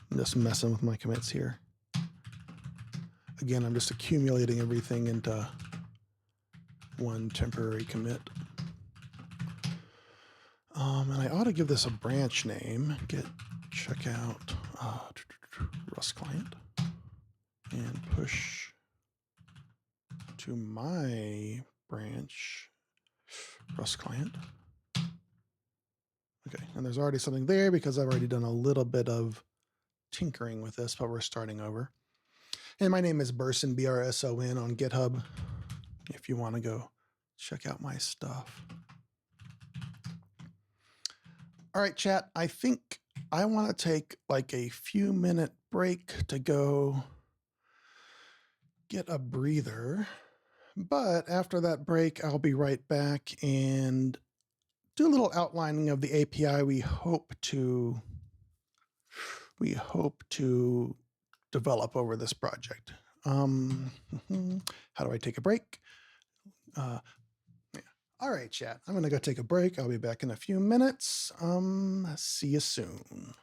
I'm just messing with my commits here. Again, I'm just accumulating everything into one temporary commit. And I ought to give this a branch name. Check out Rust client and push to my branch Rust client. Okay, and there's already something there because I've already done a little bit of tinkering with this, but we're starting over. And my name is Burson, B-R-S-O-N on GitHub, if you want to go check out my stuff. All right, chat, I think I want to take like a few minute break to go get a breather. But after that break, I'll be right back and do a little outlining of the API we hope to develop over this project. How do I take a break? Yeah. All right, chat. I'm going to go take a break. I'll be back in a few minutes. See you soon.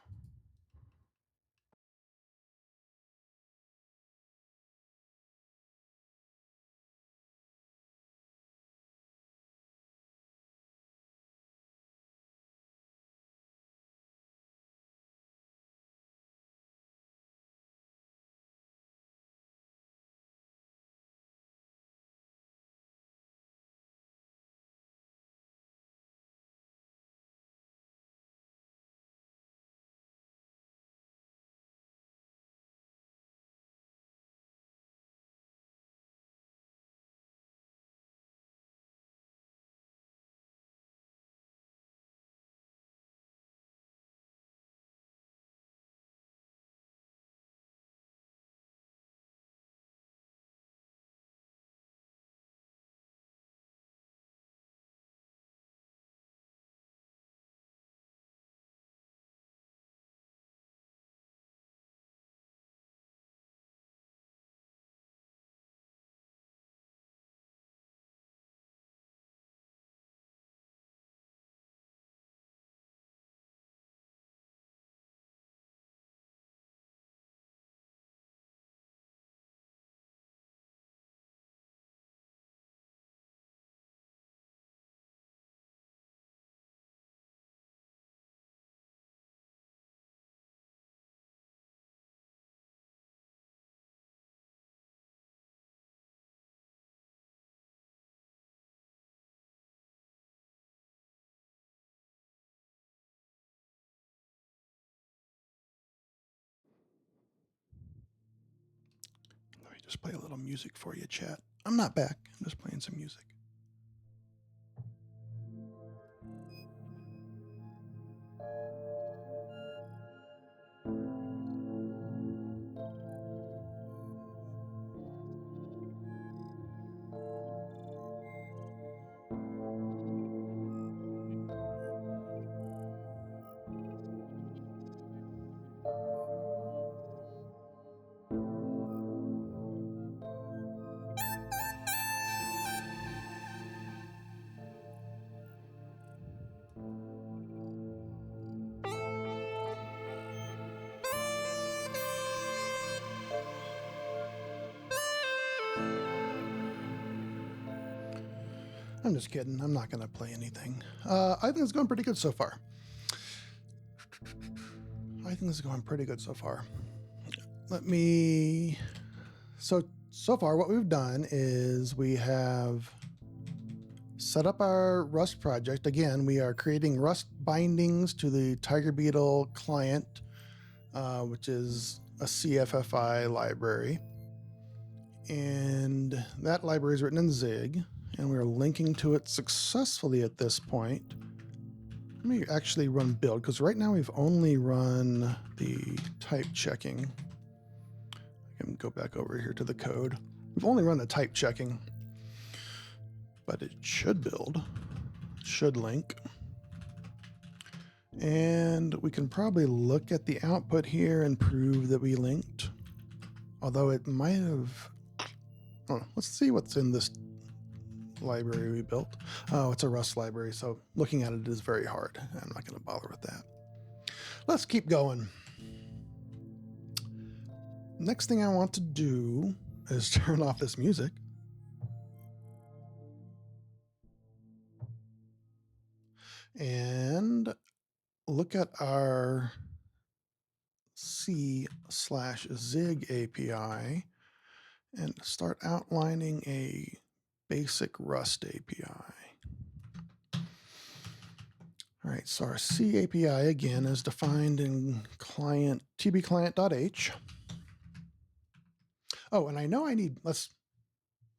Let me just play a little music for you, chat. I'm not back. I'm just playing some music. I'm just kidding. I'm not going to play anything. I think it's going pretty good so far. So far what we've done is we have set up our Rust project. Again, we are creating Rust bindings to the Tiger Beetle client, which is a CFFI library. And that library is written in Zig, and we're linking to it successfully at this point. Let me actually run build, because right now we've only run the type checking. I can go back over here to the code. We've only run the type checking, but it should build, should link. And we can probably look at the output here and prove that we linked. Although it might have, oh, let's see what's in this library we built. Oh, it's a Rust library, so looking at it is very hard. I'm not going to bother with that. Let's keep going. Next thing I want to do is turn off this music. And look at our C/Zig API and start outlining a basic Rust API. All right, so our C API again is defined in client tbclient.h. Oh, and I know I need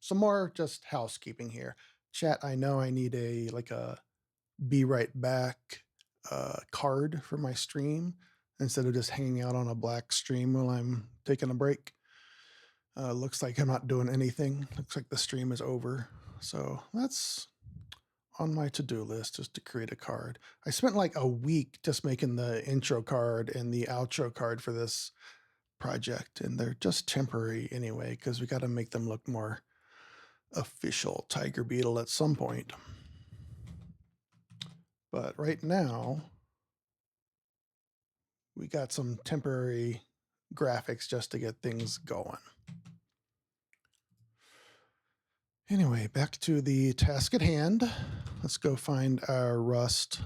some more just housekeeping here. Chat, I know I need a be right back card for my stream instead of just hanging out on a black stream while I'm taking a break. Looks like I'm not doing anything. Looks like the stream is over. So that's on my to-do list, just to create a card. I spent like a week just making the intro card and the outro card for this project, and they're just temporary anyway, because we got to make them look more official Tiger Beetle at some point. But right now, we got some temporary graphics just to get things going. Anyway, back to the task at hand. Let's go find our Rust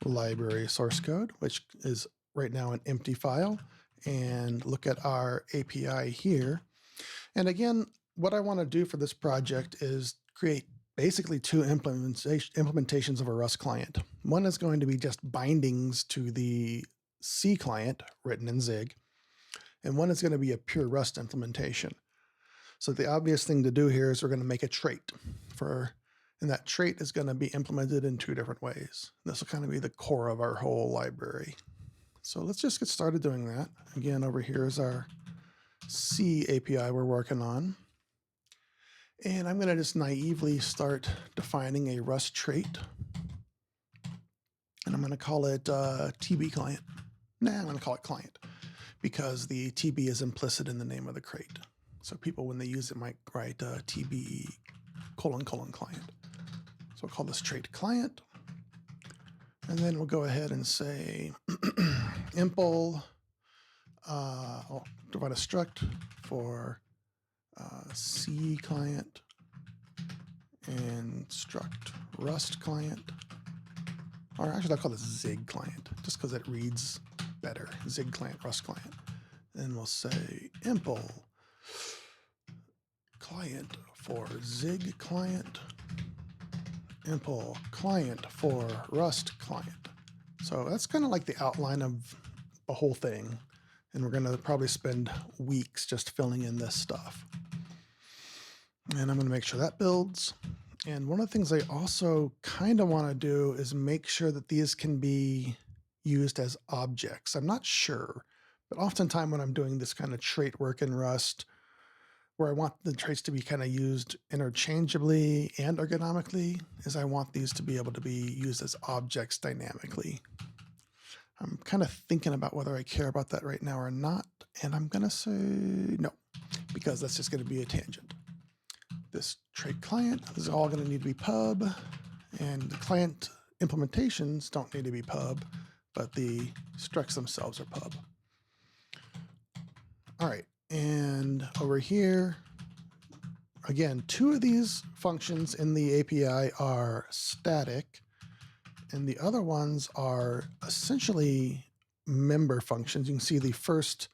library source code, which is right now an empty file, and look at our API here. And again, what I want to do for this project is create basically two implementations of a Rust client. One is going to be just bindings to the C client written in Zig, and one is going to be a pure Rust implementation. So the obvious thing to do here is we're going to make a trait and that trait is going to be implemented in two different ways. This will kind of be the core of our whole library. So let's just get started doing that. Again, over here is our C API we're working on. And I'm going to just naively start defining a Rust trait. And I'm going to call it TB client. I'm going to call it client because the TB is implicit in the name of the crate. So people, when they use it, might write TB : client. So we'll call this trait client. And then we'll go ahead and say impl, I'll provide a struct for C client and struct Rust client. Or actually, I'll call this Zig client just because it reads better. Zig client, Rust client. And we'll say impl client for Zig client, impl client for Rust client. So that's kind of like the outline of the whole thing. And we're going to probably spend weeks just filling in this stuff. And I'm going to make sure that builds. And one of the things I also kind of want to do is make sure that these can be used as objects. I'm not sure, but oftentimes when I'm doing this kind of trait work in Rust, where I want the traits to be kind of used interchangeably and ergonomically, is I want these to be able to be used as objects dynamically. I'm kind of thinking about whether I care about that right now or not, and I'm going to say no, because that's just going to be a tangent. This trait client is all going to need to be pub, and the client implementations don't need to be pub, but the structs themselves are pub. All right, and over here, again, two of these functions in the API are static, and the other ones are essentially member functions. You can see the first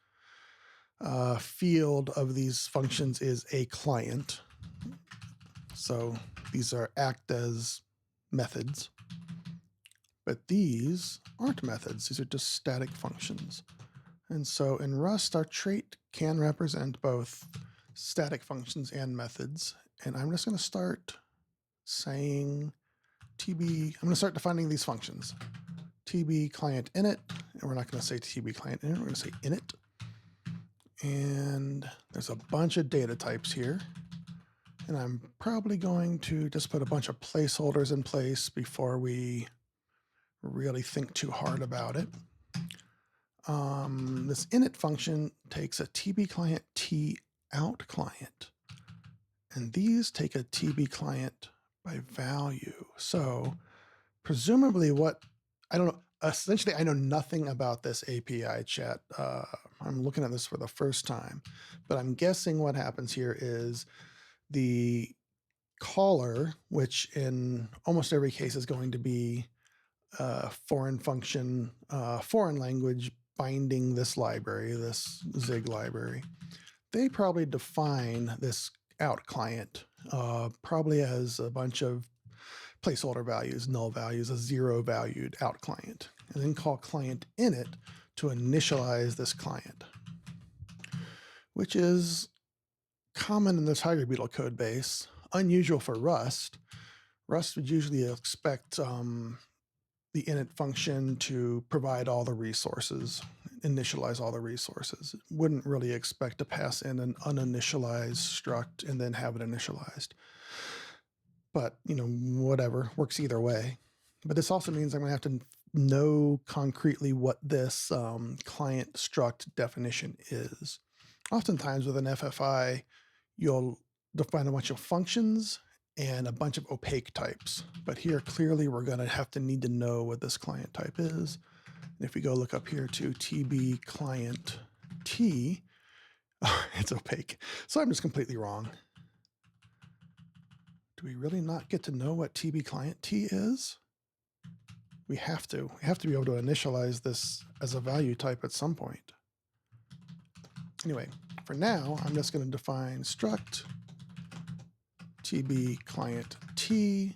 field of these functions is a client. So these are act as methods, but these aren't methods. These are just static functions. And so in Rust, our trait can represent both static functions and methods. And I'm just going to start saying I'm going to start defining these functions. TB client init, and we're not going to say TB client init, we're going to say init. And there's a bunch of data types here. And I'm probably going to just put a bunch of placeholders in place before we really think too hard about it. This init function takes a TB client T out client. And these take a TB client by value. So presumably I don't know, essentially I know nothing about this API chat. I'm looking at this for the first time, but I'm guessing what happens here is the caller, which in almost every case is going to be foreign function, foreign language binding this library, this Zig library. They probably define this out client probably as a bunch of placeholder values, null values, a 0 valued out client, and then call client init to initialize this client, which is common in the Tiger Beetle code base, unusual for Rust. Rust would usually expect the init function to provide all the resources, initialize all the resources. It wouldn't really expect to pass in an uninitialized struct and then have it initialized. But, you know, whatever, works either way. But this also means I'm going to have to know concretely what this client struct definition is. Oftentimes with an FFI, you'll define a bunch of functions and a bunch of opaque types. But here, clearly, we're going to have to need to know what this client type is. And if we go look up here to TB client T, it's opaque. So I'm just completely wrong. Do we really not get to know what TB client T is? We have to. We have to be able to initialize this as a value type at some point. Anyway, for now, I'm just going to define struct TB client T.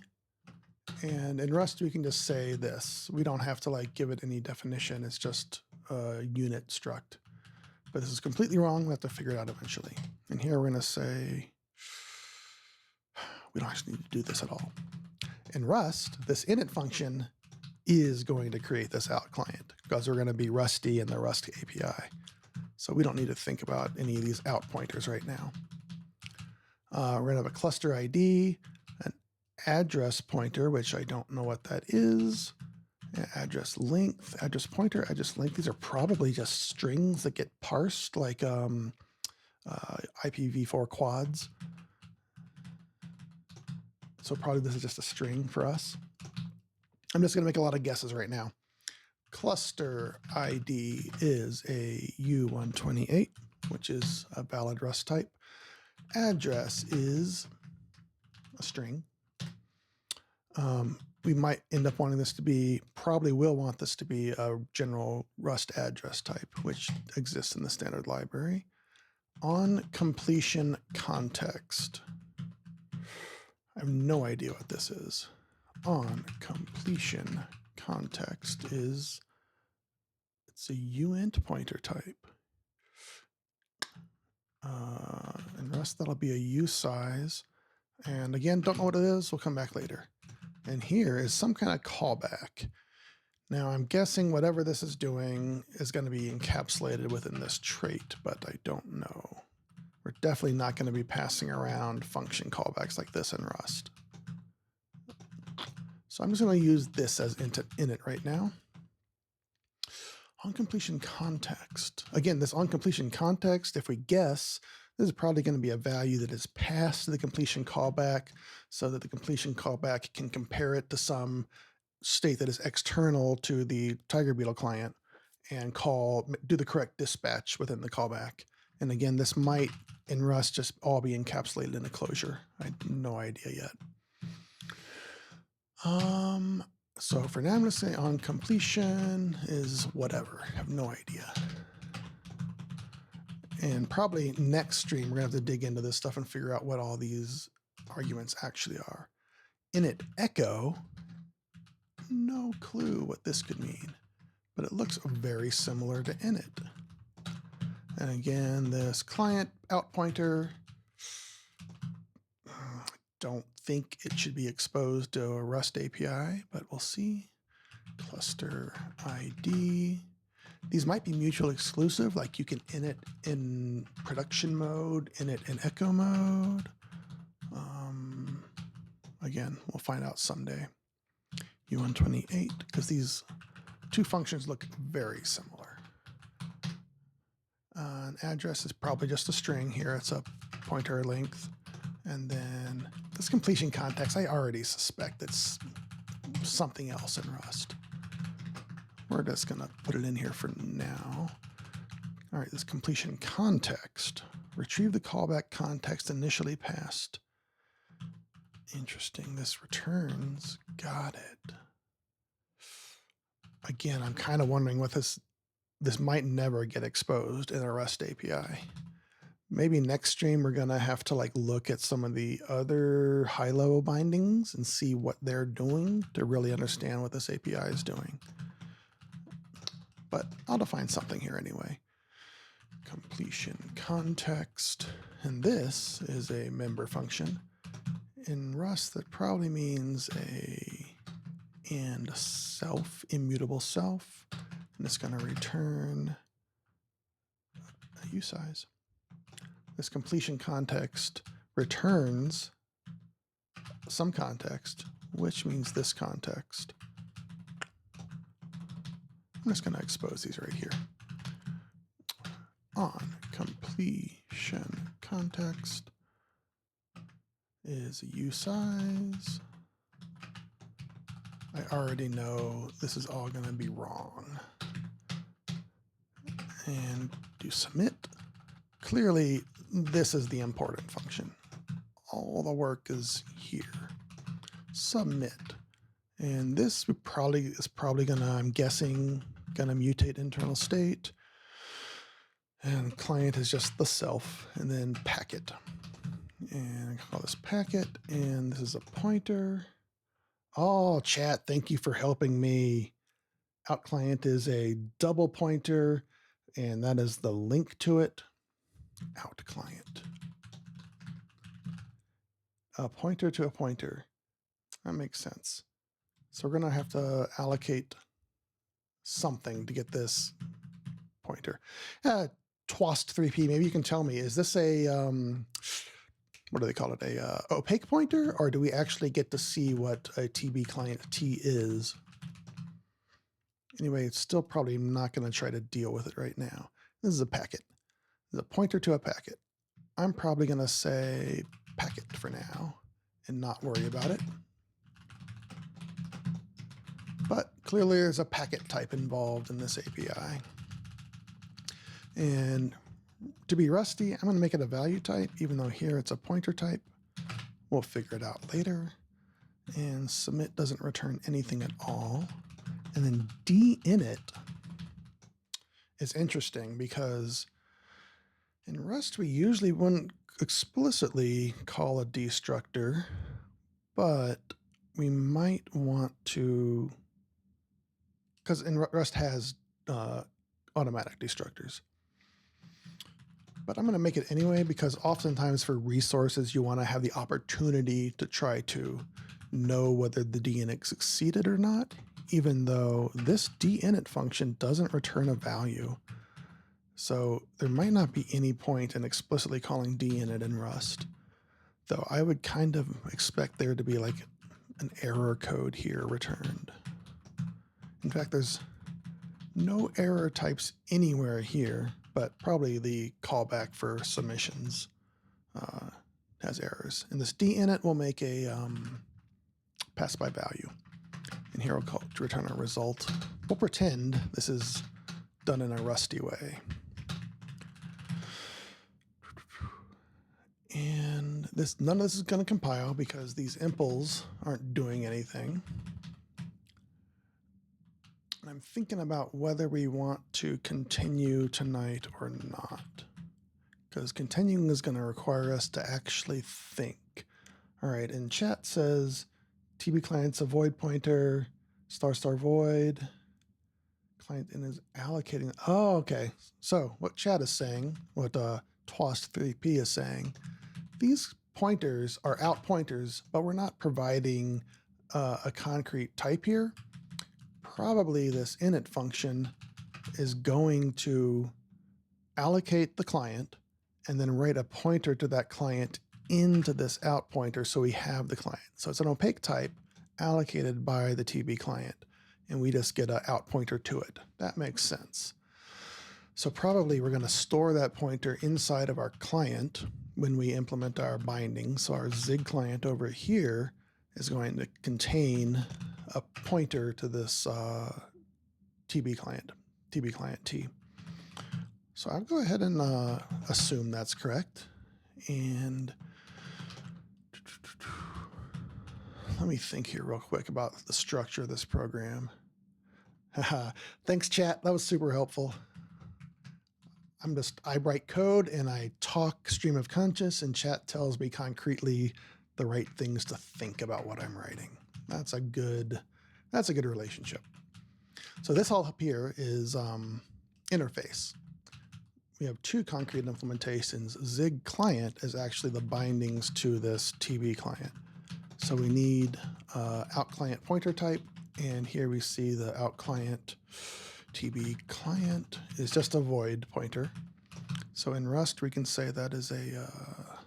And in Rust, we can just say this. We don't have to like give it any definition. It's just a unit struct. But this is completely wrong. We'll have to figure it out eventually. And here we're going to say, we don't actually need to do this at all. In Rust, this init function is going to create this out client because we're going to be Rusty in the Rust API. So we don't need to think about any of these out pointers right now. We're going to have a cluster ID, an address pointer, which I don't know what that is, address length, address pointer, address length. These are probably just strings that get parsed like IPv4 quads. So probably this is just a string for us. I'm just going to make a lot of guesses right now. Cluster ID is a U128, which is a valid Rust type. Address is a string. We might end up wanting this to be, probably will want this to be a general Rust address type, which exists in the standard library. On completion context. I have no idea what this is. On completion context is, it's a uint pointer type. In Rust, that'll be a usize. And again, don't know what it is. We'll come back later. And here is some kind of callback. Now I'm guessing whatever this is doing is going to be encapsulated within this trait, but I don't know. We're definitely not going to be passing around function callbacks like this in Rust. So I'm just going to use this as init right now. On completion context. Again, this on completion context, if we guess, this is probably going to be a value that is passed to the completion callback so that the completion callback can compare it to some state that is external to the Tiger Beetle client and do the correct dispatch within the callback. And again, this might in Rust just all be encapsulated in a closure. I have no idea yet. So for now, I'm going to say on completion is whatever. I have no idea. And probably next stream, we're going to have to dig into this stuff and figure out what all these arguments actually are. Init echo, no clue what this could mean, but it looks very similar to init. And again, this client out pointer, don't think it should be exposed to a Rust API, but we'll see. Cluster ID. These might be mutually exclusive, like you can init in production mode, init in echo mode. Again, we'll find out someday. U128, because these two functions look very similar. An address is probably just a string here. It's a pointer length. And then this completion context, I already suspect it's something else in Rust. We're just going to put it in here for now. All right, this completion context. Retrieve the callback context initially passed. Interesting. This returns. Got it. Again, I'm kind of wondering what this might never get exposed in a REST API. Maybe next stream we're gonna have to like look at some of the other high-level bindings and see what they're doing to really understand what this API is doing. But I'll define something here anyway. Completion context, and this is a member function. In Rust, that probably means a and self, immutable self, and it's going to return a usize. This completion context returns some context, which means this context. I'm just going to expose these right here. On completion context is usize. I already know this is all going to be wrong. And do submit. Clearly, this is the important function. All the work is here. Submit. And this is probably gonna, I'm guessing, gonna mutate internal state. And client is just the self, and then packet. And I call this packet, and this is a pointer. Oh, chat, thank you for helping me. Out client is a double pointer, and that is the link to it. Out client. A pointer to a pointer. That makes sense. So we're going to have to allocate something to get this pointer. Twast3p, maybe you can tell me, is this a, what do they call it, a opaque pointer, or do we actually get to see what a TB client T is? Anyway, it's still probably not going to try to deal with it right now. This is a packet. This is a pointer to a packet. I'm probably going to say packet for now and not worry about it. But clearly there's a packet type involved in this API. And to be rusty, I'm going to make it a value type, even though here it's a pointer type. We'll figure it out later. And submit doesn't return anything at all. And then dinit is interesting because in Rust, we usually wouldn't explicitly call a destructor, but we might want to, because in Rust has automatic destructors. But I'm going to make it anyway because oftentimes for resources, you want to have the opportunity to try to know whether the dinit succeeded or not, even though this dinit function doesn't return a value. So there might not be any point in explicitly calling dinit in Rust, though I would kind of expect there to be like an error code here returned. In fact, there's no error types anywhere here, but probably the callback for submissions has errors. And this dinit will make a pass by value. And here we'll call it to return a result. We'll pretend this is done in a rusty way. And none of this is going to compile because these impls aren't doing anything. And I'm thinking about whether we want to continue tonight or not, because continuing is going to require us to actually think. All right, and chat says TB client's a void pointer, ** void. Client in is allocating. Oh, okay. So what chat is saying, what Twast3p is saying, these pointers are out pointers, but we're not providing a concrete type here. Probably this init function is going to allocate the client and then write a pointer to that client into this out pointer so we have the client. So it's an opaque type allocated by the TB client, and we just get an out pointer to it. That makes sense. So probably we're going to store that pointer inside of our client when we implement our binding. So our Zig client over here is going to contain a pointer to this TB client T. So I'll go ahead and assume that's correct. And let me think here real quick about the structure of this program. Thanks, chat. That was super helpful. I write code and I talk stream of conscious, and chat tells me concretely the right things to think about what I'm writing. That's a good relationship. So this all up here is interface. We have two concrete implementations. Zig client is actually the bindings to this TB client. So we need out client pointer type, and here we see the out client TB client is just a void pointer. So in Rust, we can say that is a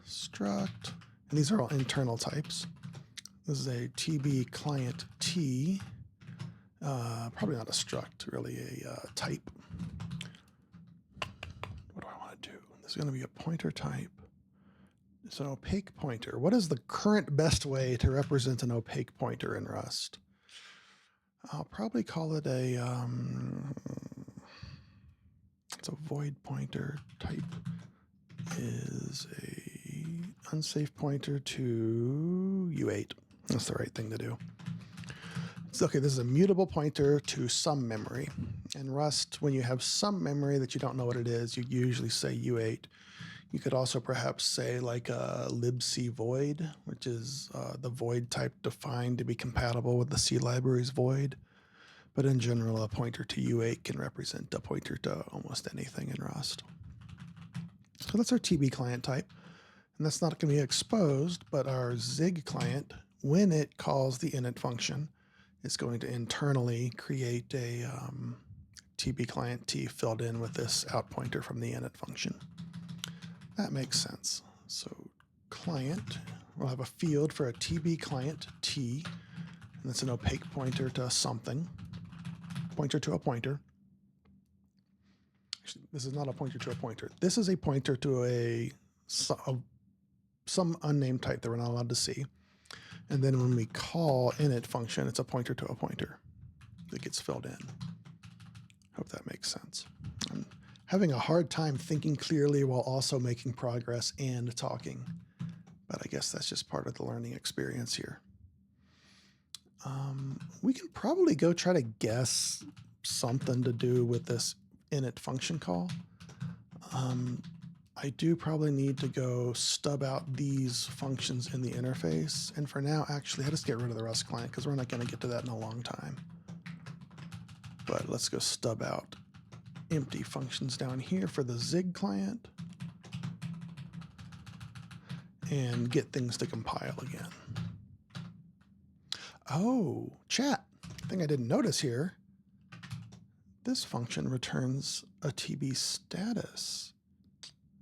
struct, and these are all internal types. This is a TB client T, probably not a struct, really a type. What do I want to do? This is going to be a pointer type. It's an opaque pointer. What is the current best way to represent an opaque pointer in Rust? I'll probably call it it's a void pointer. Type is a unsafe pointer to U8. That's the right thing to do. So, okay, this is a mutable pointer to some memory. In Rust, when you have some memory that you don't know what it is, you usually say U8. You could also perhaps say like a libc void, which is the void type defined to be compatible with the C library's void. But in general, a pointer to U8 can represent a pointer to almost anything in Rust. So that's our TB client type. And that's not going to be exposed, but our Zig client, when it calls the init function, is going to internally create a TB client T filled in with this out pointer from the init function. That makes sense. So client, we'll have a field for a TB client T, and that's an opaque pointer to something. Pointer to a pointer. Actually, this is not a pointer to a pointer. This is a pointer to some unnamed type that we're not allowed to see. And then when we call init function, it's a pointer to a pointer that gets filled in. Hope that makes sense. I'm having a hard time thinking clearly while also making progress and talking. But I guess that's just part of the learning experience here. We can probably go try to guess something to do with this init function call. I do probably need to go stub out these functions in the interface. And for now, actually, I just get rid of the Rust client because we're not going to get to that in a long time. But let's go stub out empty functions down here for the Zig client and get things to compile again. Oh, chat. Thing I didn't notice here. This function returns a TB status.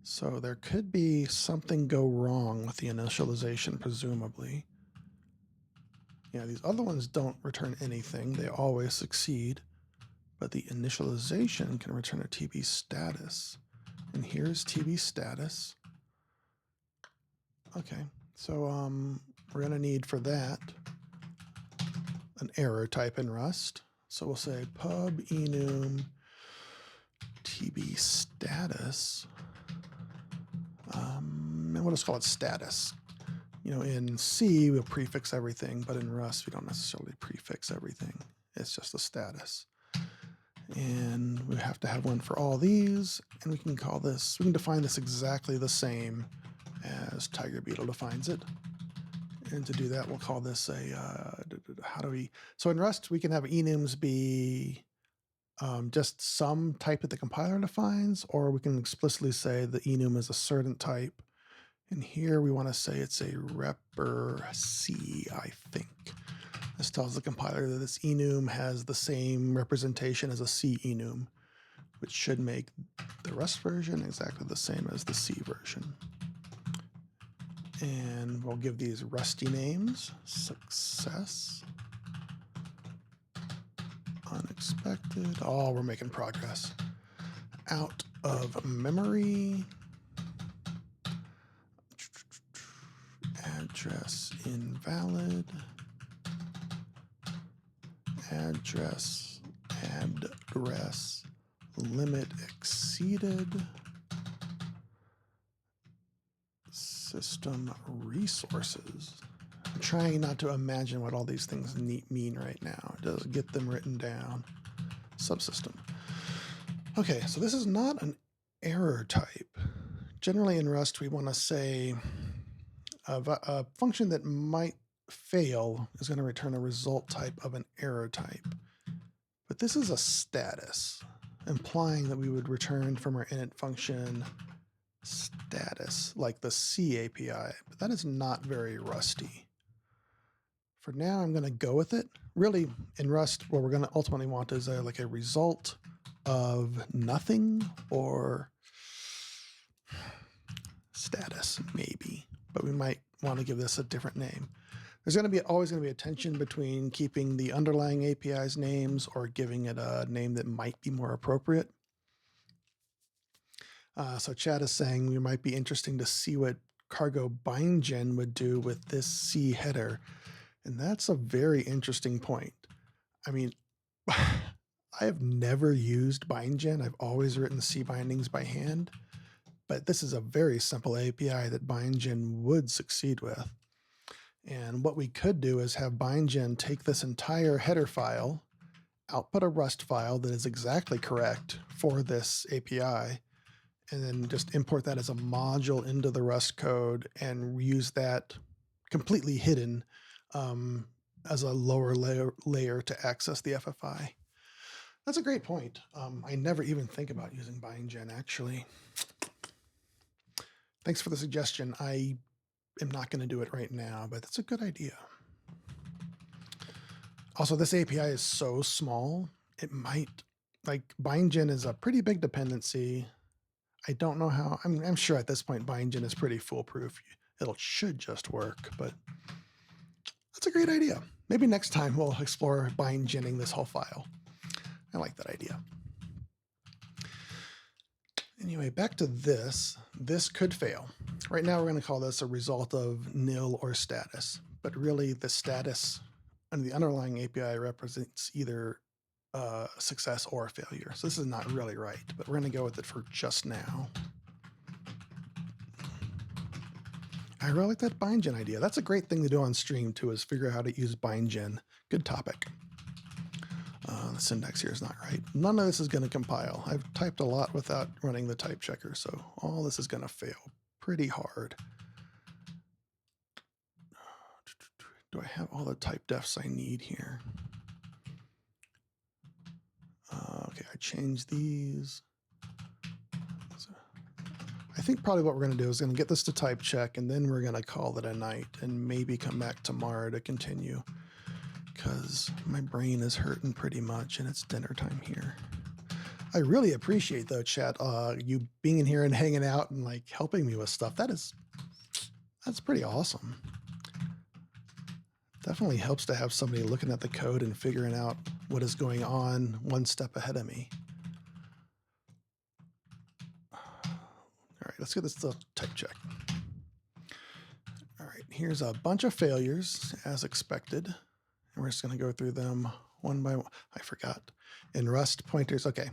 So there could be something go wrong with the initialization, presumably. Yeah, these other ones don't return anything. They always succeed. But the initialization can return a TB status. And here's TB status. Okay, so we're going to need for that an error type in Rust. So we'll say pub enum TB status. And we'll just call it status. You know, in C, we'll prefix everything, but in Rust, we don't necessarily prefix everything. It's just a status. And we have to have one for all these, and we can call this, we can define this exactly the same as Tiger Beetle defines it. And to do that, we'll call this a, so in Rust, we can have enums be just some type that the compiler defines, or we can explicitly say the enum is a certain type. And here we want to say it's a repc, I think. This tells the compiler that this enum has the same representation as a C enum, which should make the Rust version exactly the same as the C version. And we'll give these Rusty names: success, unexpected. Oh, we're making progress. Out of memory. Address invalid. Address limit exceeded. System resources. I'm trying not to imagine what all these things mean right now. Just get them written down. subsystem. Okay, so this is not an error type. Generally in Rust, we want to say a function that might fail is going to return a result type of an error type. But this is a status, implying that we would return from our init function status, like the C API, but that is not very Rusty. For now, I'm going to go with it. Really, in Rust, what we're going to ultimately want is like a result of nothing or status, maybe, but we might want to give this a different name. There's going to be always going to be a tension between keeping the underlying API's names or giving it a name that might be more appropriate. So Chad is saying we might be interesting to see what cargo bindgen would do with this C header. And that's a very interesting point. I mean, I have never used bindgen. I've always written C bindings by hand, but this is a very simple API that bindgen would succeed with. And what we could do is have bindgen take this entire header file, output a Rust file that is exactly correct for this API, and then just import that as a module into the Rust code and use that completely hidden as a lower layer to access the FFI. That's a great point. I never even think about using bindgen, actually. Thanks for the suggestion. I am not going to do it right now, but that's a good idea. Also, this API is so small, it might, like, bindgen is a pretty big dependency. I don't know how, I'm sure at this point bindgen is pretty foolproof. It should just work, but that's a great idea. Maybe next time we'll explore bindgenning this whole file. I like that idea. Anyway, back to this. This could fail. Right now we're going to call this a result of nil or status, but really the status and the underlying API represents either success or failure. So this is not really right, but we're going to go with it for just now. I really like that bindgen idea. That's a great thing to do on stream too, is figure out how to use bindgen. Good topic. The syntax here is not right. None of this is going to compile. I've typed a lot without running the type checker, so all this is going to fail pretty hard. Do I have all the type defs I need here? Okay, I changed these. I think probably what we're going to do is going to get this to type check, and then we're going to call it a night and maybe come back tomorrow to continue, because my brain is hurting pretty much and it's dinner time here. I really appreciate though, chat, you being in here and hanging out and like helping me with stuff. That's pretty awesome. Definitely helps to have somebody looking at the code and figuring out what is going on one step ahead of me. All right, let's get this to type check. All right, here's a bunch of failures as expected. And we're just going to go through them one by one. I forgot. In Rust, pointers, okay.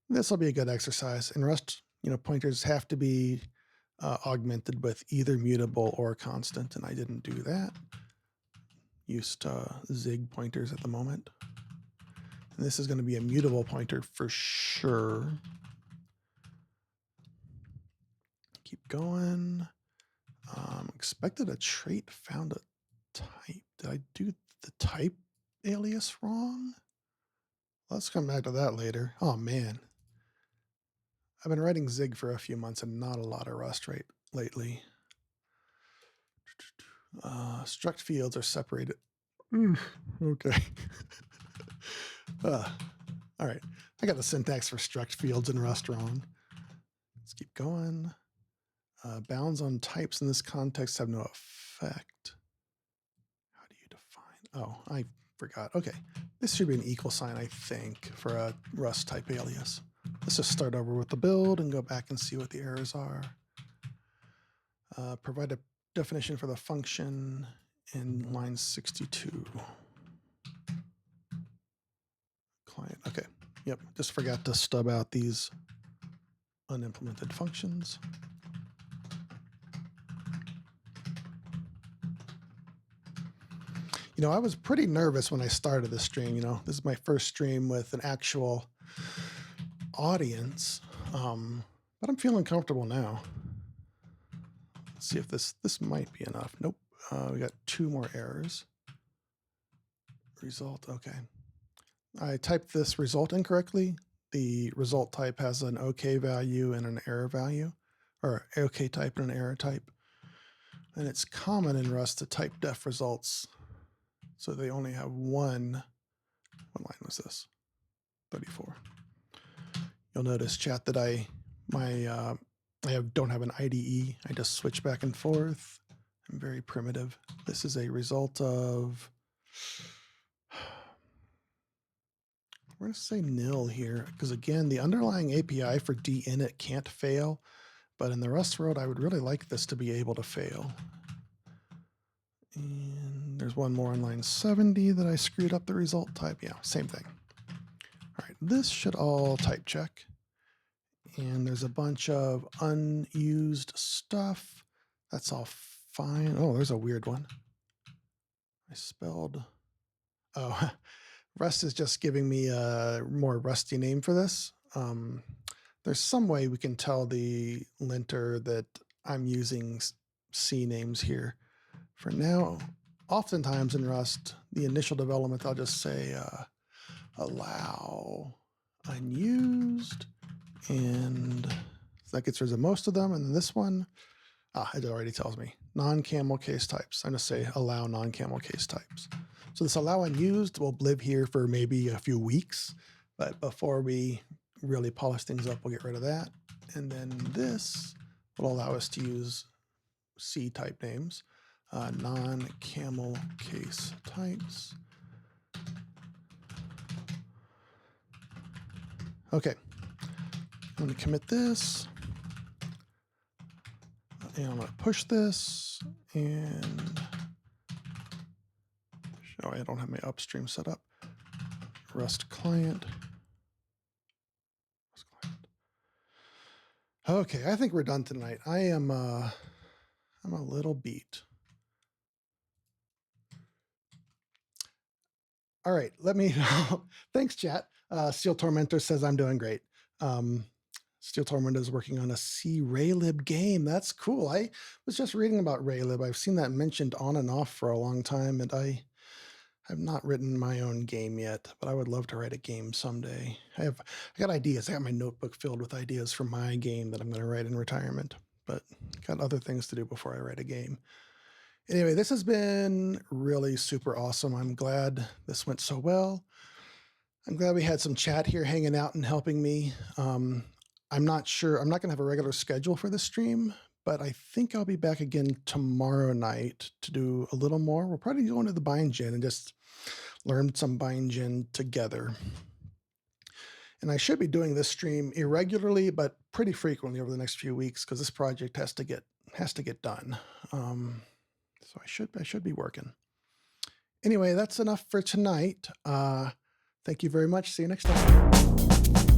This will be a good exercise. In Rust, pointers have to be augmented with either mutable or constant, and I didn't do that. Used zig pointers at the moment. And this is going to be a mutable pointer for sure. Keep going. Expected a trait, found a type. Did I do the type alias wrong? Let's come back to that later. Oh man. I've been writing Zig for a few months and not a lot of Rust lately. Struct fields are separated. Okay. All right. I got the syntax for struct fields in Rust wrong. Let's keep going. Bounds on types in this context have no effect. How do you define? Oh, I forgot. Okay. This should be an equal sign, I think, for a Rust type alias. Let's just start over with the build and go back and see what the errors are. Provide a definition for the function in line 62. Client, okay. Yep, just forgot to stub out these unimplemented functions. I was pretty nervous when I started this stream. This is my first stream with an actual audience, but I'm feeling comfortable now. Let's see if this might be enough. Nope. We got 2 more errors. Result. Okay. I typed this result incorrectly. The result type has an OK value and an error value, or OK type and an error type. And it's common in Rust to type def results, so they only have one. What line was this? 34. You'll notice, chat, that I don't have an IDE. I just switch back and forth. I'm very primitive. This is a result of, we're going to say nil here, because again, the underlying API for dinit can't fail, but in the Rust world, I would really like this to be able to fail. And there's one more on line 70 that I screwed up the result type. Yeah, same thing. All right, this should all type check. And there's a bunch of unused stuff. That's all fine. Oh, there's a weird one. I spelled, oh, Rust is just giving me a more rusty name for this. There's some way we can tell the linter that I'm using C names here. For now, oftentimes in Rust, the initial development, I'll just say allow unused, and that gets rid of most of them. And then this one, it already tells me non-camel case types. I'm going to say allow non-camel case types. So this allow unused will live here for maybe a few weeks, but before we really polish things up, we'll get rid of that. And then this will allow us to use C type names, non-camel case types. Okay, I'm going to commit this, and I'm going to push this, and oh, I don't have my upstream set up. Rust client. Okay, I think we're done tonight. I'm a little beat. All right, let me, thanks chat. Steel Tormentor says I'm doing great. Steel Tormentor is working on a C Raylib game. That's cool. I was just reading about Raylib. I've seen that mentioned on and off for a long time, and I have not written my own game yet, but I would love to write a game someday. I got ideas. I got my notebook filled with ideas for my game that I'm going to write in retirement, but got other things to do before I write a game. Anyway, this has been really super awesome. I'm glad this went so well. I'm glad we had some chat here hanging out and helping me. I'm not sure. I'm not going to have a regular schedule for this stream, but I think I'll be back again tomorrow night to do a little more. We'll probably go into the Bindgen and just learn some Bindgen together. And I should be doing this stream irregularly, but pretty frequently over the next few weeks, because this project has to get done. So I should be working. Anyway, that's enough for tonight. Thank you very much. See you next time.